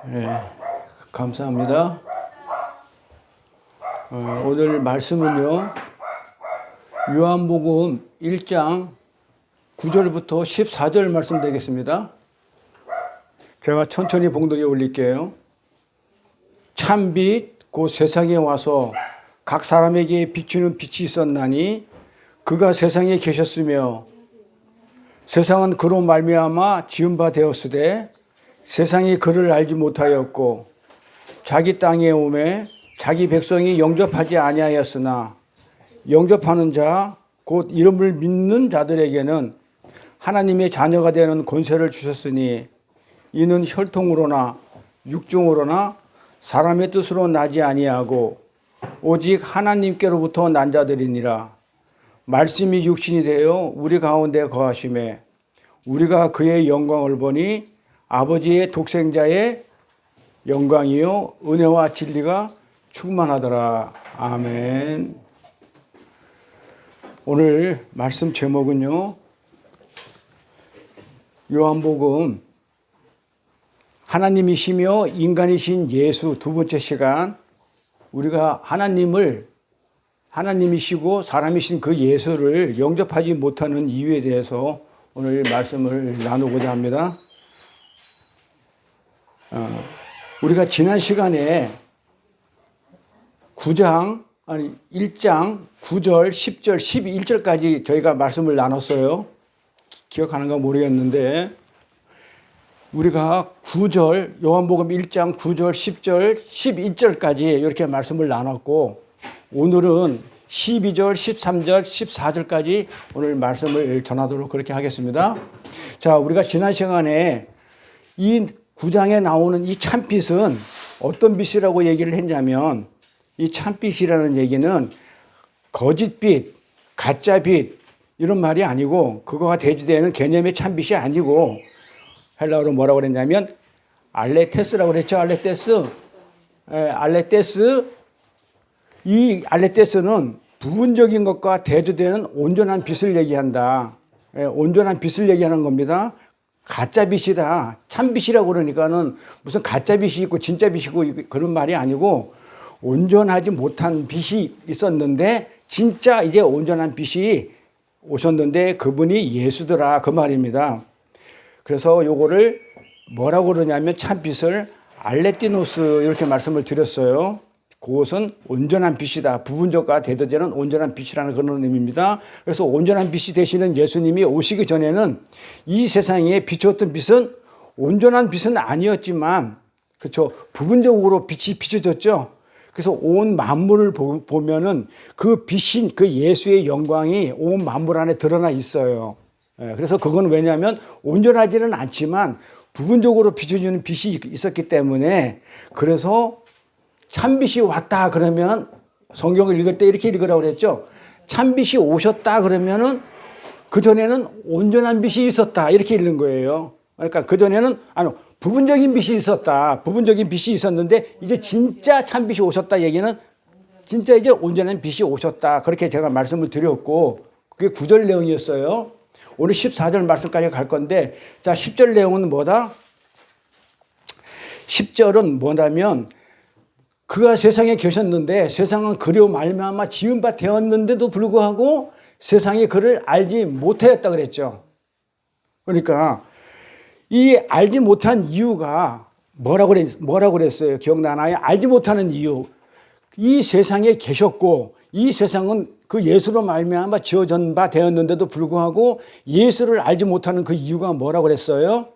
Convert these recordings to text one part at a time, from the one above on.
네, 감사합니다. 오늘 말씀은요, 요한복음 1장 9절부터 14절 말씀 되겠습니다. 제가 천천히 봉독에 올릴게요. 참빛 곧 세상에 와서 각 사람에게 비추는 빛이 있었나니 그가 세상에 계셨으며 세상은 그로 말미암아 지은 바 되었으되 세상이 그를 알지 못하였고 자기 땅에 오매 자기 백성이 영접하지 아니하였으나 영접하는 자 곧 이름을 믿는 자들에게는 하나님의 자녀가 되는 권세를 주셨으니 이는 혈통으로나 육종으로나 사람의 뜻으로 나지 아니하고 오직 하나님께로부터 난 자들이니라. 말씀이 육신이 되어 우리 가운데 거하심에 우리가 그의 영광을 보니 아버지의 독생자의 영광이요 은혜와 진리가 충만하더라. 아멘. 오늘 말씀 제목은요, 요한복음 하나님이시며 인간이신 예수 두 번째 시간, 우리가 하나님이시고 사람이신 그 예수를 영접하지 못하는 이유에 대해서 오늘 말씀을 나누고자 합니다. 우리가 지난 시간에 1장 9절, 10절, 11절까지 저희가 말씀을 나눴어요. 기억하는가 모르겠는데, 우리가 9절, 요한복음 1장 9절, 10절, 11절까지 이렇게 말씀을 나눴고, 오늘은 12절, 13절, 14절까지 오늘 말씀을 전하도록 그렇게 하겠습니다. 자, 우리가 지난 시간에 이 9장에 나오는 이 참빛은 어떤 빛이라고 얘기를 했냐면, 이 참빛이라는 얘기는 거짓빛, 가짜빛 이런 말이 아니고, 그거가 대주되는 개념의 참빛이 아니고, 헬라어로 뭐라고 그랬냐면 알레테스라고 그랬죠. 알레테스. 이 알레테스는 부분적인 것과 대조되는 온전한 빛을 얘기한다. 온전한 빛을 얘기하는 겁니다. 가짜 빛이다. 참빛이라고 그러니까는 무슨 가짜 빛이 있고 진짜 빛이 있고 그런 말이 아니고, 온전하지 못한 빛이 있었는데 진짜 이제 온전한 빛이 오셨는데 그분이 예수더라, 그 말입니다. 그래서 요거를 뭐라고 그러냐면 참빛을 알레티노스 이렇게 말씀을 드렸어요. 그것은 온전한 빛이다. 부분적과 대조되는 온전한 빛이라는 그런 의미입니다. 그래서 온전한 빛이 되시는 예수님이 오시기 전에는 이 세상에 비추었던 빛은 온전한 빛은 아니었지만, 그렇죠, 부분적으로 빛이 비춰졌죠. 그래서 온 만물을 보면은 그 빛인 그 예수의 영광이 온 만물 안에 드러나 있어요. 그래서 그건 왜냐하면 온전하지는 않지만 부분적으로 비춰주는 빛이 있었기 때문에, 그래서 참빛이 왔다 그러면 성경을 읽을 때 이렇게 읽으라고 그랬죠. 참빛이 오셨다 그러면은 그전에는 온전한 빛이 있었다 이렇게 읽는 거예요. 그러니까 그전에는 부분적인 빛이 있었다. 부분적인 빛이 있었는데 이제 진짜 참빛이 오셨다 얘기는 진짜 이제 온전한 빛이 오셨다. 그렇게 제가 말씀을 드렸고, 그게 9절 내용이었어요. 오늘 14절 말씀까지 갈 건데, 자, 10절 내용은 뭐다? 10절은 뭐냐면, 그가 세상에 계셨는데 세상은 그로 말미암아 지은 바 되었는데도 불구하고 세상이 그를 알지 못하였다 그랬죠. 그러니까 이 알지 못한 이유가 뭐라고 그랬어요? 기억나나요? 알지 못하는 이유. 이 세상에 계셨고 이 세상은 그 예수로 말미암아 지어진 바 되었는데도 불구하고 예수를 알지 못하는 그 이유가 뭐라고 그랬어요?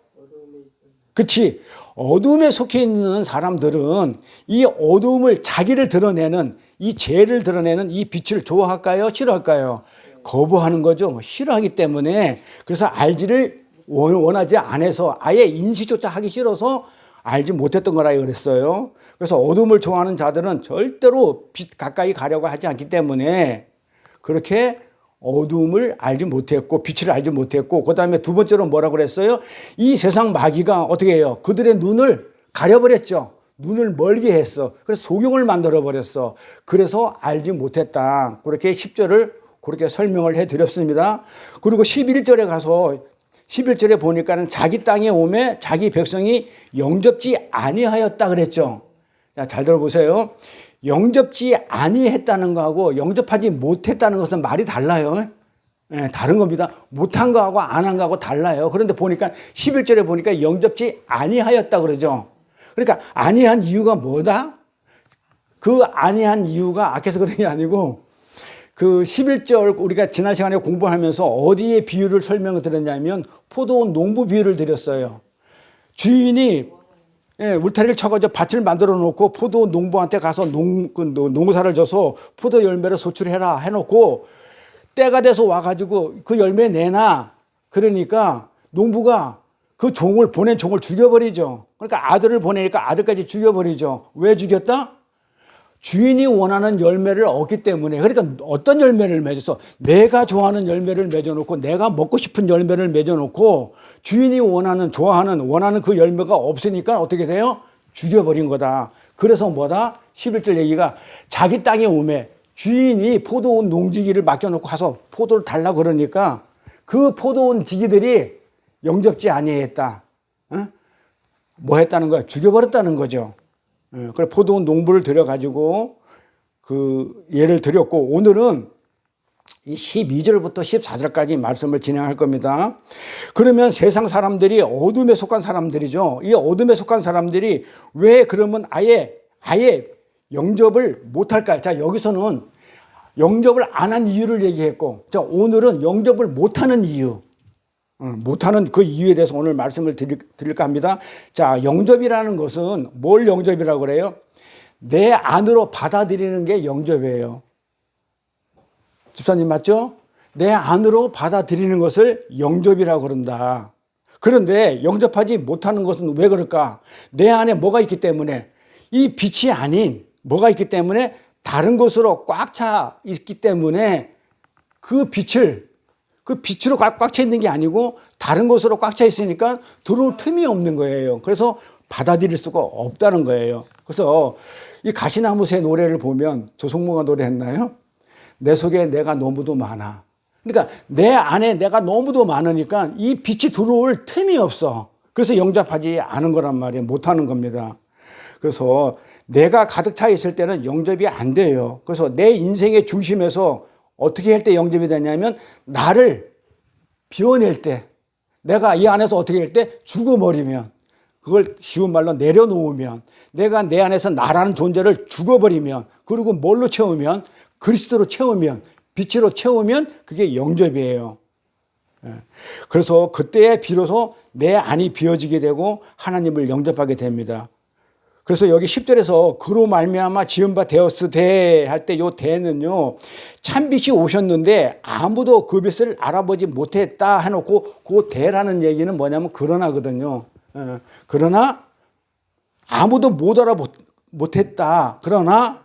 그치? 어둠에 속해 있는 사람들은 이 어둠을, 자기를 드러내는, 이 죄를 드러내는 이 빛을 좋아할까요? 싫어할까요? 거부하는 거죠. 싫어하기 때문에. 그래서 알지를 원하지 않아서, 아예 인식조차 하기 싫어서 알지 못했던 거라 그랬어요. 그래서 어둠을 좋아하는 자들은 절대로 빛 가까이 가려고 하지 않기 때문에 그렇게 어둠을 알지 못했고 빛을 알지 못했고, 그 다음에 두 번째로 뭐라고 그랬어요? 이 세상 마귀가 어떻게 해요? 그들의 눈을 가려버렸죠. 눈을 멀게 했어. 그래서 소경을 만들어버렸어. 그래서 알지 못했다. 그렇게 10절을 그렇게 설명을 해드렸습니다. 그리고 11절에 가서 11절에 보니까는 자기 땅에 오매 자기 백성이 영접지 아니하였다 그랬죠. 자, 잘 들어보세요. 영접지 아니했다는 거하고 영접하지 못했다는 것은 말이 달라요. 네, 다른 겁니다. 못한 거하고 안 한 거하고 달라요. 그런데 보니까 11절에 보니까 영접지 아니하였다 그러죠. 그러니까 아니한 이유가 뭐다? 그 아니한 이유가 악해서 그런 게 아니고 그 11절 우리가 지난 시간에 공부하면서 어디에 비유를 설명을 드렸냐면 포도원 농부 비유를 드렸어요. 주인이 울타리를 쳐가지고 밭을 만들어 놓고 포도원 농부한테 가서 농사를 져서 포도 열매를 소출해라 해놓고 때가 돼서 와가지고 그 열매 내놔. 그러니까 농부가 그 종을 보낸 종을 죽여버리죠. 그러니까 아들을 보내니까 아들까지 죽여버리죠. 왜 죽였다? 주인이 원하는 열매를 얻기 때문에. 그러니까 어떤 열매를 맺어서 내가 좋아하는 열매를 맺어놓고 내가 먹고 싶은 열매를 맺어놓고 주인이 원하는 그 열매가 없으니까 어떻게 돼요? 죽여버린 거다. 그래서 뭐다? 11절 얘기가 자기 땅에 오매 주인이 포도원 농지기를 맡겨놓고 가서 포도를 달라고 그러니까 그 포도원 지기들이 영접지 아니했다. 뭐 했다는 거야? 죽여버렸다는 거죠. 그래 포도원 농부를 들여가지고 그 예를 드렸고 오늘은 이 12절부터 14절까지 말씀을 진행할 겁니다. 그러면 세상 사람들이 어둠에 속한 사람들이죠. 이 어둠에 속한 사람들이 왜 그러면 아예 영접을 못할까요? 자, 여기서는 영접을 안 한 이유를 얘기했고, 자, 오늘은 영접을 못하는 이유, 못하는 그 이유에 대해서 오늘 말씀을 드릴까 합니다. 자, 영접이라는 것은 뭘 영접이라고 그래요? 내 안으로 받아들이는 게 영접이에요. 집사님 맞죠? 내 안으로 받아들이는 것을 영접이라고 그런다. 그런데 영접하지 못하는 것은 왜 그럴까? 내 안에 뭐가 있기 때문에, 이 빛이 아닌 뭐가 있기 때문에 다른 것으로 꽉 차 있기 때문에 그 빛으로 꽉 차 있는 게 아니고 다른 것으로 꽉 차 있으니까 들어올 틈이 없는 거예요. 그래서 받아들일 수가 없다는 거예요. 그래서 이 가시나무새 노래를 보면 조성모가 노래했나요? 내 속에 내가 너무도 많아. 그러니까 내 안에 내가 너무도 많으니까 이 빛이 들어올 틈이 없어. 그래서 영접하지 않은 거란 말이에요. 못하는 겁니다. 그래서 내가 가득 차 있을 때는 영접이 안 돼요. 그래서 내 인생의 중심에서 어떻게 할 때 영접이 되냐면 나를 비워낼 때, 내가 이 안에서 어떻게 할 때 죽어버리면, 그걸 쉬운 말로 내려놓으면, 내가 내 안에서 나라는 존재를 죽어버리면, 그리고 뭘로 채우면, 그리스도로 채우면, 빛으로 채우면 그게 영접이에요. 그래서 그때에 비로소 내 안이 비워지게 되고 하나님을 영접하게 됩니다. 그래서 여기 10절에서 그로 말미암아 지은 바 되었으되 할 때 요 대는요, 참빛이 오셨는데 아무도 그 빛을 알아보지 못했다 해놓고 그 대라는 얘기는 뭐냐면 그러나거든요. 그러나 아무도 못 못했다. 그러나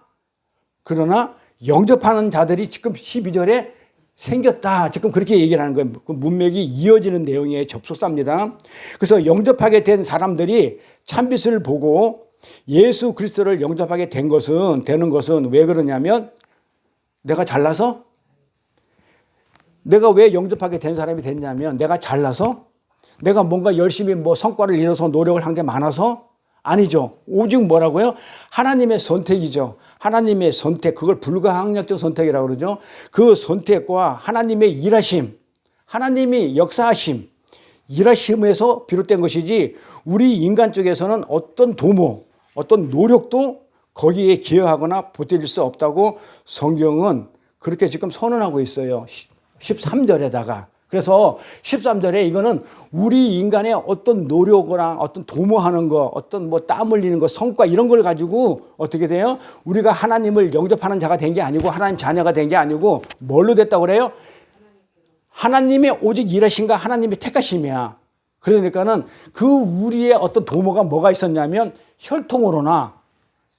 영접하는 자들이 지금 12절에 생겼다. 지금 그렇게 얘기를 하는 거예요. 그 문맥이 이어지는 내용의 접속사입니다. 그래서 영접하게 된 사람들이 참빛을 보고 예수 그리스도를 영접하게 되는 것은 왜 그러냐면 내가 잘나서? 내가 왜 영접하게 된 사람이 됐냐면 내가 잘나서? 내가 뭔가 열심히 성과를 이뤄서 노력을 한 게 많아서? 아니죠. 오직 뭐라고요? 하나님의 선택이죠. 하나님의 선택, 그걸 불가항력적 선택이라고 그러죠. 그 선택과 하나님의 일하심, 하나님이 역사하심, 일하심에서 비롯된 것이지 우리 인간 쪽에서는 어떤 도모, 어떤 노력도 거기에 기여하거나 보태질 수 없다고 성경은 그렇게 지금 선언하고 있어요. 13절에다가. 그래서 13절에 이거는 우리 인간의 어떤 노력이랑 어떤 도모하는 거, 어떤 땀 흘리는 거, 성과 이런 걸 가지고 어떻게 돼요? 우리가 하나님을 영접하는 자가 된 게 아니고 하나님 자녀가 된 게 아니고 뭘로 됐다고 그래요? 하나님의 오직 일하심과 하나님의 택하심이야. 그러니까는 그 우리의 어떤 도모가 뭐가 있었냐면 혈통으로나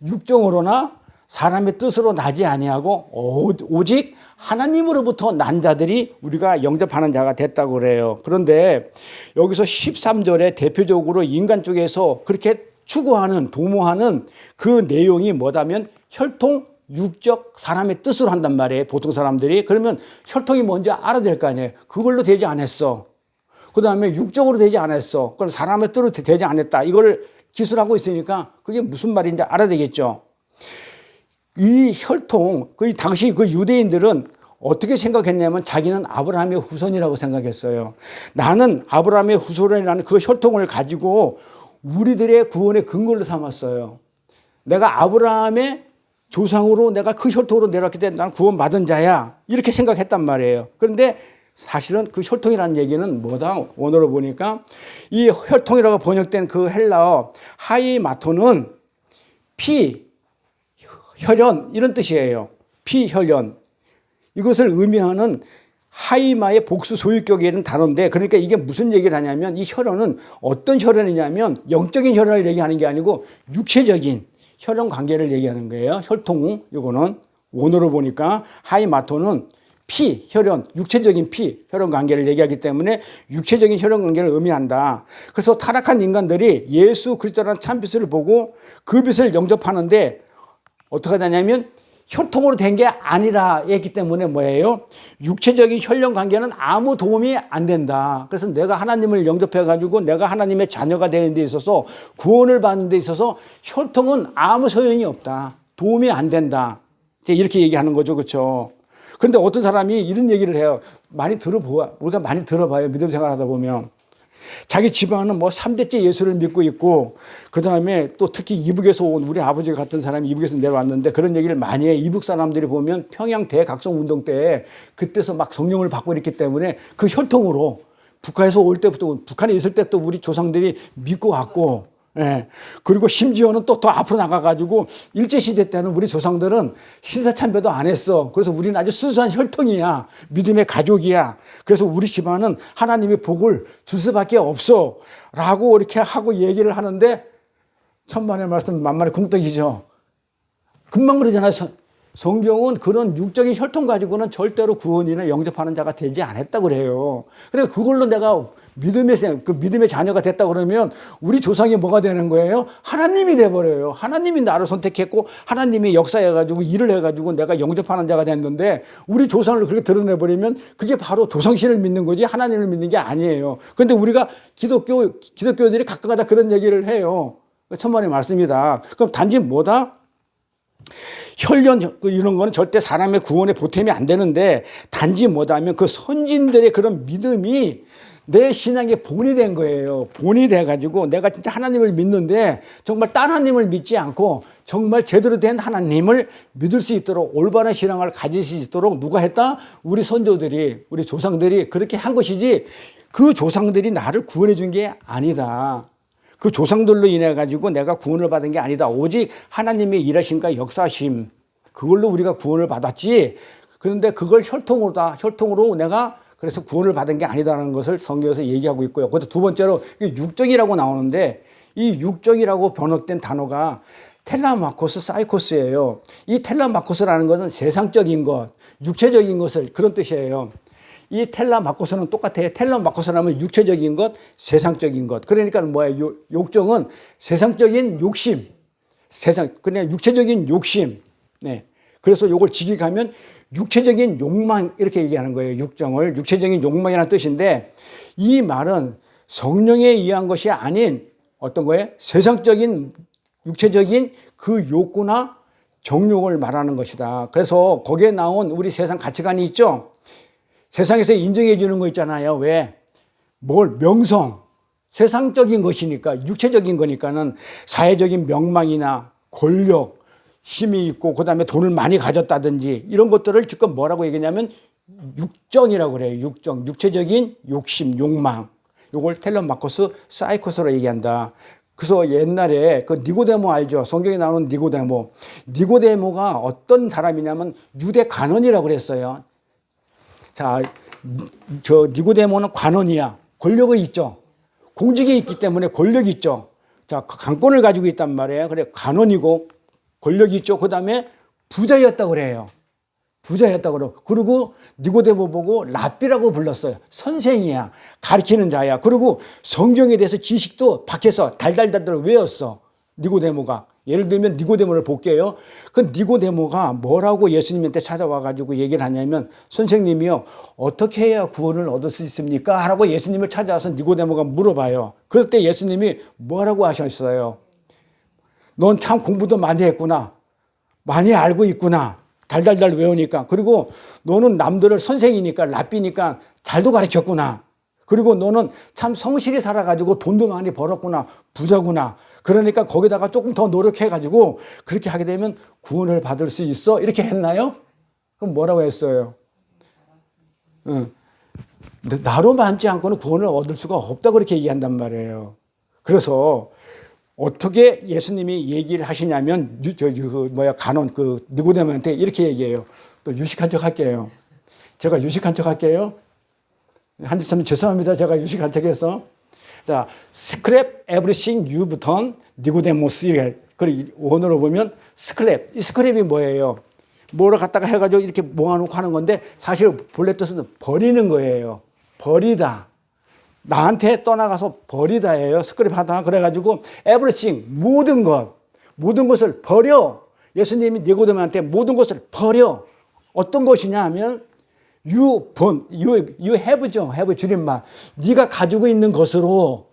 육정으로나 사람의 뜻으로 나지 아니하고 오직 하나님으로부터 난 자들이 우리가 영접하는 자가 됐다고 그래요. 그런데 여기서 13절에 대표적으로 인간 쪽에서 그렇게 추구하는 도모하는 그 내용이 뭐다면 혈통 육적 사람의 뜻으로 한단 말이에요. 보통 사람들이. 그러면 혈통이 뭔지 알아야 될 거 아니에요. 그걸로 되지 않았어. 그 다음에 육적으로 되지 않았어. 그럼 사람의 뜻으로 되지 않았다. 이걸 기술하고 있으니까 그게 무슨 말인지 알아야 되겠죠. 이 혈통, 그 당시 그 유대인들은 어떻게 생각했냐면 자기는 아브라함의 후손이라고 생각했어요. 나는 아브라함의 후손이라는 그 혈통을 가지고 우리들의 구원의 근거를 삼았어요. 내가 아브라함의 조상으로 내가 그 혈통으로 내려왔기 때문에 나는 구원받은 자야. 이렇게 생각했단 말이에요. 그런데 사실은 그 혈통이라는 얘기는 뭐다? 원어로 보니까 이 혈통이라고 번역된 그 헬라어 하이마토는 피, 혈연 이런 뜻이에요. 피, 혈연. 이것을 의미하는 하이마의 복수 소유격에 있는 단어인데 그러니까 이게 무슨 얘기를 하냐면 이 혈연은 어떤 혈연이냐면 영적인 혈연을 얘기하는 게 아니고 육체적인 혈연 관계를 얘기하는 거예요. 혈통 이거는 원어로 보니까 하이마토는 피, 혈연, 육체적인 피, 혈연 관계를 얘기하기 때문에 육체적인 혈연 관계를 의미한다. 그래서 타락한 인간들이 예수 그리스도라는 참빛을 보고 그 빛을 영접하는데 어떻게 하냐면 혈통으로 된 게 아니다 했기 때문에 뭐예요? 육체적인 혈연 관계는 아무 도움이 안 된다. 그래서 내가 하나님을 영접해가지고 내가 하나님의 자녀가 되는 데 있어서 구원을 받는 데 있어서 혈통은 아무 소용이 없다. 도움이 안 된다. 이렇게 얘기하는 거죠. 그렇죠? 그런데 어떤 사람이 이런 얘기를 해요. 우리가 많이 들어봐요. 믿음 생활하다 보면. 자기 집안은 뭐 3대째 예수를 믿고 있고 그 다음에 또 특히 이북에서 온 우리 아버지 같은 사람이 이북에서 내려왔는데 그런 얘기를 많이 해. 이북 사람들이 보면 평양 대각성 운동 때 그때서 막 성령을 받고 있기 때문에 그 혈통으로 북한에서 올 때부터 북한에 있을 때 또 우리 조상들이 믿고 왔고 예. 그리고 심지어는 또 더 앞으로 나가가지고 일제시대 때는 우리 조상들은 신사참배도 안 했어. 그래서 우리는 아주 순수한 혈통이야. 믿음의 가족이야. 그래서 우리 집안은 하나님의 복을 줄 수밖에 없어. 라고 이렇게 하고 얘기를 하는데 천만의 말씀 만만의 궁떡이죠. 금방 그러잖아요. 성경은 그런 육적인 혈통 가지고는 절대로 구원이나 영접하는 자가 되지 않았다고 그래요. 그래서 그걸로 내가 믿음의 자녀가 됐다 그러면 우리 조상이 뭐가 되는 거예요? 하나님이 돼버려요. 하나님이 나를 선택했고 하나님이 역사해가지고 일을 해가지고 내가 영접하는 자가 됐는데 우리 조상을 그렇게 드러내버리면 그게 바로 조상신을 믿는 거지 하나님을 믿는 게 아니에요. 그런데 우리가 기독교들이 가끔가다 그런 얘기를 해요. 천만의 말씀이다. 그럼 단지 뭐다? 혈연 이런 거는 절대 사람의 구원에 보탬이 안 되는데 단지 뭐다면 그 선진들의 그런 믿음이 내 신앙의 본이 된 거예요. 본이 돼가지고 내가 진짜 하나님을 믿는데 정말 딴 하나님을 믿지 않고 정말 제대로 된 하나님을 믿을 수 있도록 올바른 신앙을 가질 수 있도록 누가 했다? 우리 선조들이 우리 조상들이 그렇게 한 것이지 그 조상들이 나를 구원해 준 게 아니다. 그 조상들로 인해 가지고 내가 구원을 받은 게 아니다. 오직 하나님의 일하심과 역사심 그걸로 우리가 구원을 받았지. 그런데 그걸 혈통으로 내가 그래서 구원을 받은 게 아니다라는 것을 성경에서 얘기하고 있고요. 그것도 두 번째로 육적이라고 나오는데 이 육적이라고 번역된 단어가 텔라마코스 사이코스예요. 이 텔라마코스라는 것은 세상적인 것, 육체적인 것을 그런 뜻이에요. 이 텔라마코스는 똑같아요. 텔라마코스라면 육체적인 것, 세상적인 것. 그러니까 뭐예요? 욕정은 세상적인 욕심, 그냥 육체적인 욕심. 네. 그래서 요걸 직역하면 육체적인 욕망 이렇게 얘기하는 거예요. 육정을 육체적인 욕망이라는 뜻인데 이 말은 성령에 의한 것이 아닌 어떤 거예요? 세상적인 육체적인 그 욕구나 정욕을 말하는 것이다. 그래서 거기에 나온 우리 세상 가치관이 있죠. 세상에서 인정해 주는 거 있잖아요. 왜? 명성. 세상적인 것이니까 육체적인 거니까는 사회적인 명망이나 권력, 힘이 있고 그다음에 돈을 많이 가졌다든지 이런 것들을 지금 뭐라고 얘기하냐면 육정이라고 그래요. 육정. 육체적인 욕심, 욕망. 요걸 텔레마코스 사이코스로 얘기한다. 그래서 옛날에 그 니고데모 알죠? 성경에 나오는 니고데모. 니고데모가 어떤 사람이냐면 유대 관원이라고 그랬어요. 자, 저 니고데모는 관원이야. 권력이 있죠. 공직이 있기 때문에 권력이 있죠. 자, 강권을 가지고 있단 말이에요. 그래, 관원이고 권력이 있죠. 그 다음에 부자였다고 그래요. 부자였다고 그러고. 그리고 니고데모 보고 랍비라고 불렀어요. 선생이야. 가르치는 자야. 그리고 성경에 대해서 지식도 밖에서 달달달달 외웠어. 니고데모가. 예를 들면 니고데모를 볼게요. 그 니고데모가 뭐라고 예수님한테 찾아와가지고 얘기를 하냐면, 선생님이요, 어떻게 해야 구원을 얻을 수 있습니까? 라고 예수님을 찾아와서 니고데모가 물어봐요. 그럴 때 예수님이 뭐라고 하셨어요? 넌 참 공부도 많이 했구나. 많이 알고 있구나. 달달달 외우니까. 그리고 너는 남들을 선생이니까, 랍비니까 잘도 가르쳤구나. 그리고 너는 참 성실히 살아가지고 돈도 많이 벌었구나. 부자구나. 그러니까 거기다가 조금 더 노력해가지고 그렇게 하게 되면 구원을 받을 수 있어? 이렇게 했나요? 그럼 뭐라고 했어요? 나로 만지 않고는 구원을 얻을 수가 없다고 그렇게 얘기한단 말이에요. 그래서 어떻게 예수님이 얘기를 하시냐면, 간원, 니고데모한테 이렇게 얘기해요. 또 유식한 척 할게요. 제가 유식한 척 할게요. 한지사님 죄송합니다. 제가 유식한 척해서. 자, scrap everything you've done, 니고데모스. 그리고 원어로 보면 스크랩. 이 스크랩이 뭐예요? 뭐를 갖다가 해가지고 이렇게 모아놓고 하는 건데, 사실 본래 뜻은 버리는 거예요. 버리다. 나한테 떠나가서 버리다예요. 스크랩 하다. 그래가지고 everything, 모든 것을 버려. 예수님이 니고데모한테 모든 것을 버려. 어떤 것이냐 하면 you have죠. have 줄임말. 네가 가지고 있는 것으로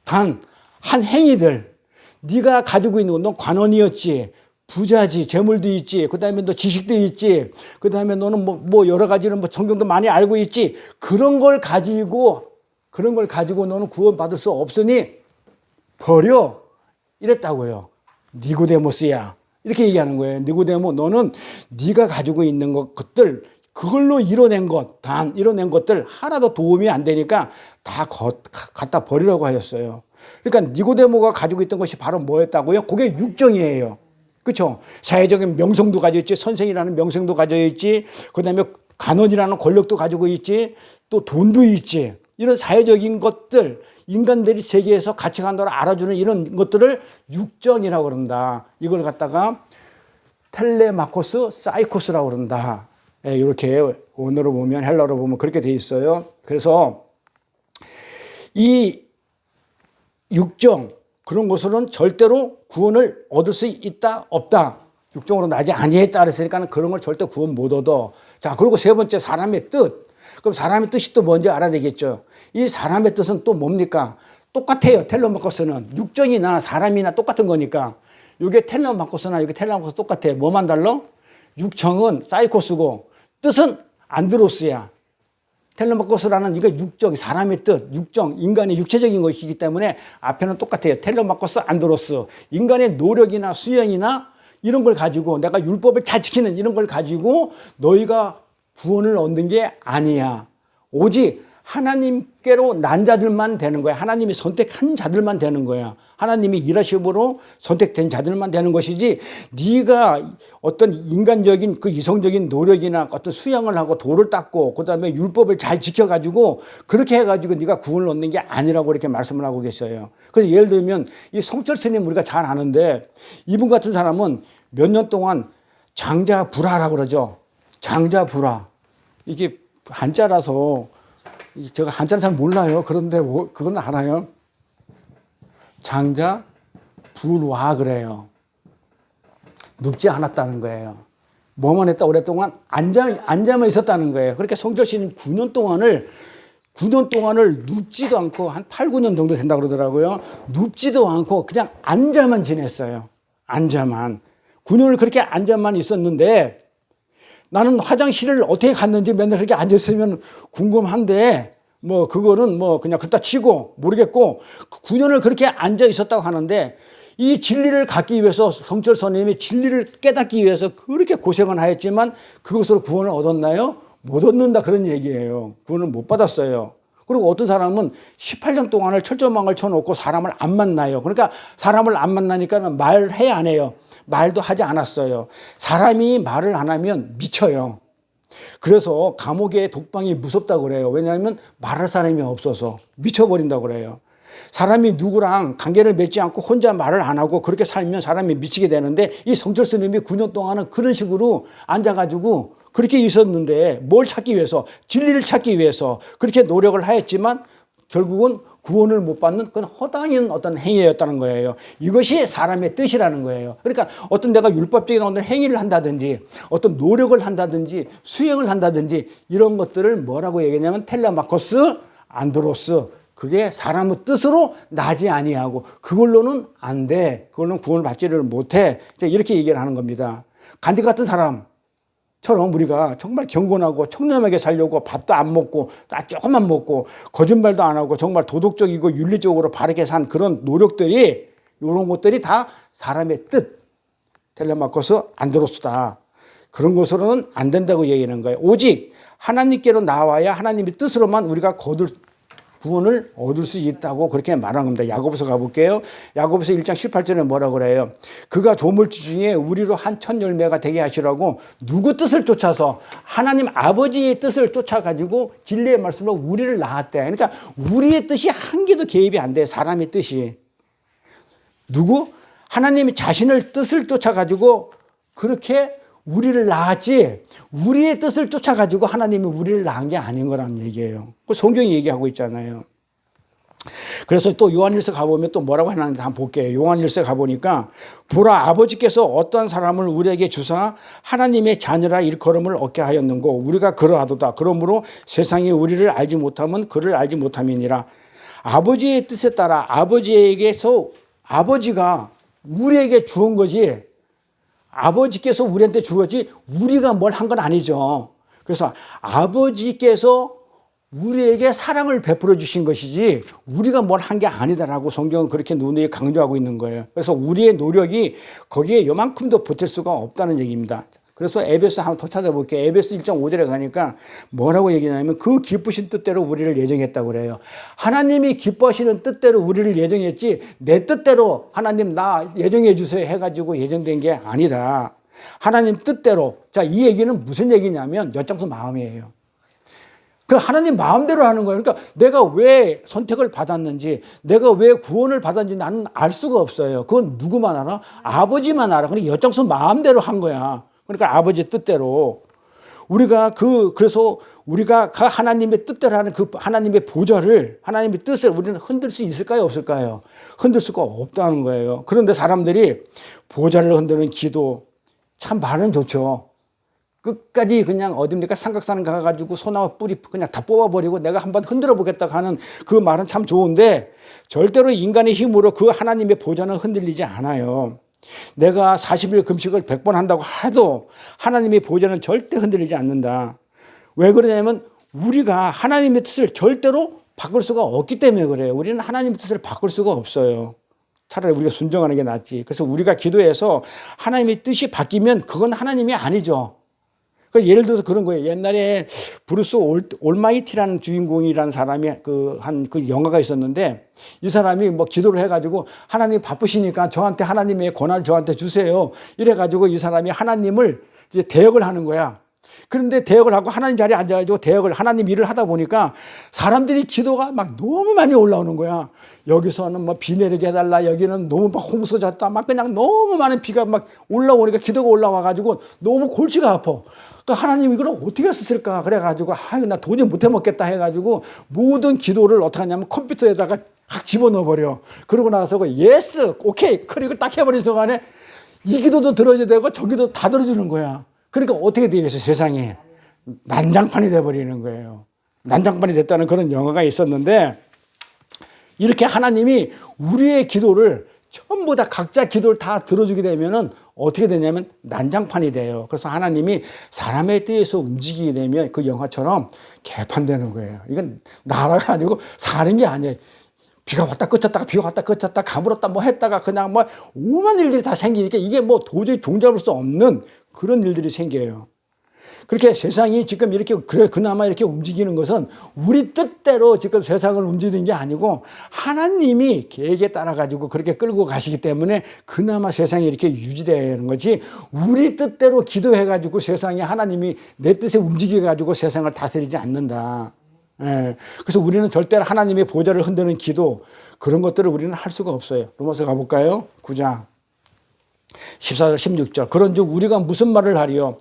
단 한 행위들. 네가 가지고 있는 건 넌 관원이었지. 부자지. 재물도 있지. 그 다음에 너 지식도 있지. 그 다음에 너는 뭐 여러 가지는 뭐 성경도 많이 알고 있지. 그런 걸 가지고 너는 구원받을 수 없으니 버려. 이랬다고요. 니고데모스야. 이렇게 얘기하는 거예요. 니고데모, 너는 네가 가지고 있는 것들, 그걸로 이뤄낸 것들 하나도 도움이 안 되니까 다 갖다 버리라고 하셨어요. 그러니까 니고데모가 가지고 있던 것이 바로 뭐였다고요? 그게 육정이에요. 그렇죠? 사회적인 명성도 가지고 있지, 선생이라는 명성도 가지고 있지, 그 다음에 간원이라는 권력도 가지고 있지, 또 돈도 있지. 이런 사회적인 것들, 인간들이 세계에서 가치관으로 알아주는 이런 것들을 육정이라고 그런다. 이걸 갖다가 텔레마코스, 사이코스라고 그런다. 이렇게 원어로 보면, 헬라어로 보면 그렇게 돼 있어요. 그래서 이 육정, 그런 것으로는 절대로 구원을 얻을 수 있다, 없다. 육정으로 나지 아니했다 그랬으니까 그런 걸 절대 구원 못 얻어. 자, 그리고 세 번째, 사람의 뜻. 그럼 사람의 뜻이 또 뭔지 알아야 되겠죠. 이 사람의 뜻은 또 뭡니까? 똑같아요. 텔레마코스는. 육정이나 사람이나 똑같은 거니까. 이게 텔레마코스나 이게 텔레마코스 똑같아요. 뭐만 달라? 육정은 사이코스고 뜻은 안드로스야. 텔레마코스라는 이거 육정, 사람의 뜻, 육정, 인간의 육체적인 것이기 때문에 앞에는 똑같아요. 텔레마코스, 안드로스. 인간의 노력이나 수행이나 이런 걸 가지고 내가 율법을 잘 지키는 이런 걸 가지고 너희가 구원을 얻는 게 아니야. 오직 하나님께로 난 자들만 되는 거야. 하나님이 선택한 자들만 되는 거야. 하나님이 일하심으로 선택된 자들만 되는 것이지, 네가 어떤 인간적인 그 이성적인 노력이나 어떤 수양을 하고 도를 닦고 그다음에 율법을 잘 지켜가지고 그렇게 해가지고 네가 구원을 얻는 게 아니라고 이렇게 말씀을 하고 계셔요. 그래서 예를 들면 이 성철 스님 우리가 잘 아는데, 이분 같은 사람은 몇 년 동안 장자불화라고 그러죠. 장자불화. 이게 한자라서 제가 한자를 잘 몰라요. 그런데 그건 알아요. 장자 불화 그래요. 눕지 않았다는 거예요. 뭐만 했다 오랫동안 앉아만 있었다는 거예요. 그렇게 성철씨는 9년 동안을 눕지도 않고 한 8, 9년 정도 된다고 그러더라고요. 눕지도 않고 그냥 앉아만 지냈어요. 앉아만. 9년을 그렇게 앉아만 있었는데, 나는 화장실을 어떻게 갔는지 맨날 그렇게 앉아있으면 궁금한데, 그거는 그냥 그따 치고 모르겠고, 9년을 그렇게 앉아 있었다고 하는데, 이 진리를 갖기 위해서 성철 스님이 진리를 깨닫기 위해서 그렇게 고생을 하였지만 그것으로 구원을 얻었나요? 못 얻는다 그런 얘기예요. 구원을 못 받았어요. 그리고 어떤 사람은 18년 동안을 철조망을 쳐놓고 사람을 안 만나요. 그러니까 사람을 안 만나니까 말해 안 해요. 말도 하지 않았어요. 사람이 말을 안 하면 미쳐요. 그래서 감옥의 독방이 무섭다고 그래요. 왜냐하면 말할 사람이 없어서 미쳐버린다고 그래요. 사람이 누구랑 관계를 맺지 않고 혼자 말을 안 하고 그렇게 살면 사람이 미치게 되는데, 이 성철 스님이 9년 동안은 그런 식으로 앉아가지고 그렇게 있었는데, 뭘 찾기 위해서? 진리를 찾기 위해서 그렇게 노력을 하였지만 결국은 구원을 못 받는 그건 허당인 어떤 행위였다는 거예요. 이것이 사람의 뜻이라는 거예요. 그러니까 어떤 내가 율법적인 어떤 행위를 한다든지 어떤 노력을 한다든지 수행을 한다든지 이런 것들을 뭐라고 얘기하냐면 텔레마코스 안드로스, 그게 사람의 뜻으로 나지 아니하고 그걸로는 안 돼. 그걸로는 구원을 받지를 못해. 이렇게 얘기를 하는 겁니다. 간디 같은 사람처럼 우리가 정말 경건하고 청렴하게 살려고 밥도 안 먹고 조금만 먹고 거짓말도 안 하고 정말 도덕적이고 윤리적으로 바르게 산 그런 노력들이, 이런 것들이 다 사람의 뜻, 텔레마코스 안드로스다. 그런 것으로는 안 된다고 얘기하는 거예요. 오직 하나님께로 나와야 하나님의 뜻으로만 우리가 구원을 얻을 수 있다고 그렇게 말하는 겁니다. 야고보서 가볼게요. 야고보서 1장 18절에 뭐라고 그래요? 그가 조물주 중에 우리로 한 천 열매가 되게 하시라고 누구 뜻을 쫓아서 하나님 아버지의 뜻을 쫓아가지고 진리의 말씀으로 우리를 낳았대. 그러니까 우리의 뜻이 한 개도 개입이 안 돼. 사람의 뜻이. 누구? 하나님이 자신의 뜻을 쫓아가지고 그렇게 우리를 낳았지, 우리의 뜻을 쫓아가지고 하나님이 우리를 낳은 게 아닌 거라는 얘기예요. 그 성경이 얘기하고 있잖아요. 그래서 또 요한일서 가보면 또 뭐라고 하는지 한번 볼게요. 요한일서 가보니까 보라, 아버지께서 어떤 사람을 우리에게 주사 하나님의 자녀라 일컬음을 얻게 하였는고 우리가 그러하도다. 그러므로 세상이 우리를 알지 못하면 그를 알지 못함이니라. 아버지의 뜻에 따라 아버지에게서, 아버지가 우리에게 주은 거지, 아버지께서 우리한테 주었지 우리가 뭘 한 건 아니죠. 그래서 아버지께서 우리에게 사랑을 베풀어 주신 것이지 우리가 뭘 한 게 아니다라고 성경은 그렇게 누누이 강조하고 있는 거예요. 그래서 우리의 노력이 거기에 요만큼도 보탤 수가 없다는 얘기입니다. 그래서 에베소 한번 더 찾아볼게요. 에베소 1장 5절에 가니까 뭐라고 얘기하냐면 그 기쁘신 뜻대로 우리를 예정했다고 그래요. 하나님이 기뻐하시는 뜻대로 우리를 예정했지 내 뜻대로 하나님 나 예정해 주세요 해가지고 예정된 게 아니다. 하나님 뜻대로. 자, 이 얘기는 무슨 얘기냐면 엿장수 마음이에요. 그 하나님 마음대로 하는 거예요. 그러니까 내가 왜 선택을 받았는지, 내가 왜 구원을 받았는지 나는 알 수가 없어요. 그건 누구만 알아? 아버지만 알아. 그러니까 엿장수 마음대로 한 거야. 그러니까 아버지 뜻대로. 그래서 우리가 하나님의 뜻대로 하는 그 하나님의 보좌를, 하나님의 뜻을 우리는 흔들 수 있을까요? 없을까요? 흔들 수가 없다는 거예요. 그런데 사람들이 보좌를 흔드는 기도, 참 말은 좋죠. 끝까지 그냥 어딥니까? 삼각산 가가지고 소나무 뿌리 그냥 다 뽑아버리고 내가 한번 흔들어 보겠다 하는 그 말은 참 좋은데 절대로 인간의 힘으로 그 하나님의 보좌는 흔들리지 않아요. 내가 40일 금식을 100번 한다고 해도 하나님의 보좌는 절대 흔들리지 않는다. 왜 그러냐면 우리가 하나님의 뜻을 절대로 바꿀 수가 없기 때문에 그래요. 우리는 하나님의 뜻을 바꿀 수가 없어요. 차라리 우리가 순종하는 게 낫지. 그래서 우리가 기도해서 하나님의 뜻이 바뀌면 그건 하나님이 아니죠. 예를 들어서 그런 거예요. 옛날에 브루스 올마이티라는 주인공이라는 사람이 그 영화가 있었는데 이 사람이 뭐 기도를 해가지고 하나님 바쁘시니까 저한테 하나님의 권한을 저한테 주세요. 이래가지고 이 사람이 하나님을 이제 대역을 하는 거야. 그런데 대역을 하고 하나님 자리에 앉아가지고 하나님 일을 하다 보니까 사람들이 기도가 막 너무 많이 올라오는 거야. 여기서는 뭐 비 내리게 해달라. 여기는 너무 막 홍수 졌다. 막 그냥 너무 많은 비가 막 올라오니까 기도가 올라와가지고 너무 골치가 아파. 그러니까 하나님 이걸 어떻게 썼을까? 그래가지고 나 도저히 못해 먹겠다 해가지고 모든 기도를 어떻게 하냐면 컴퓨터에다가 확 집어넣어버려. 그러고 나서 예스, 오케이, 클릭을 딱 해버린 순간에 이 기도도 들어줘야 되고 저 기도 다 들어주는 거야. 그러니까 어떻게 되겠어요? 세상이 난장판이 돼버리는 거예요. 난장판이 됐다는 그런 영화가 있었는데 이렇게 하나님이 우리의 기도를 전부 다 각자 기도를 다 들어주게 되면은 어떻게 되냐면 난장판이 돼요. 그래서 하나님이 사람의 뜻에서 움직이게 되면 그 영화처럼 개판되는 거예요. 이건 나라가 아니고 사는 게 아니에요. 비가 왔다 그쳤다가 비가 왔다 그쳤다 가물었다 뭐 했다가 그냥 뭐 오만 일들이 다 생기니까 이게 뭐 도저히 종잡을 수 없는 그런 일들이 생겨요. 그렇게 세상이 지금 이렇게 그나마 이렇게 움직이는 것은 우리 뜻대로 지금 세상을 움직이는 게 아니고 하나님이 계획에 따라 가지고 그렇게 끌고 가시기 때문에 그나마 세상이 이렇게 유지되는 거지 우리 뜻대로 기도해 가지고 세상에 하나님이 내 뜻에 움직여 가지고 세상을 다스리지 않는다. 예. 그래서 우리는 절대로 하나님의 보좌를 흔드는 기도 그런 것들을 우리는 할 수가 없어요. 로마서 가볼까요? 9장 14절 16절 그런즉 우리가 무슨 말을 하리요?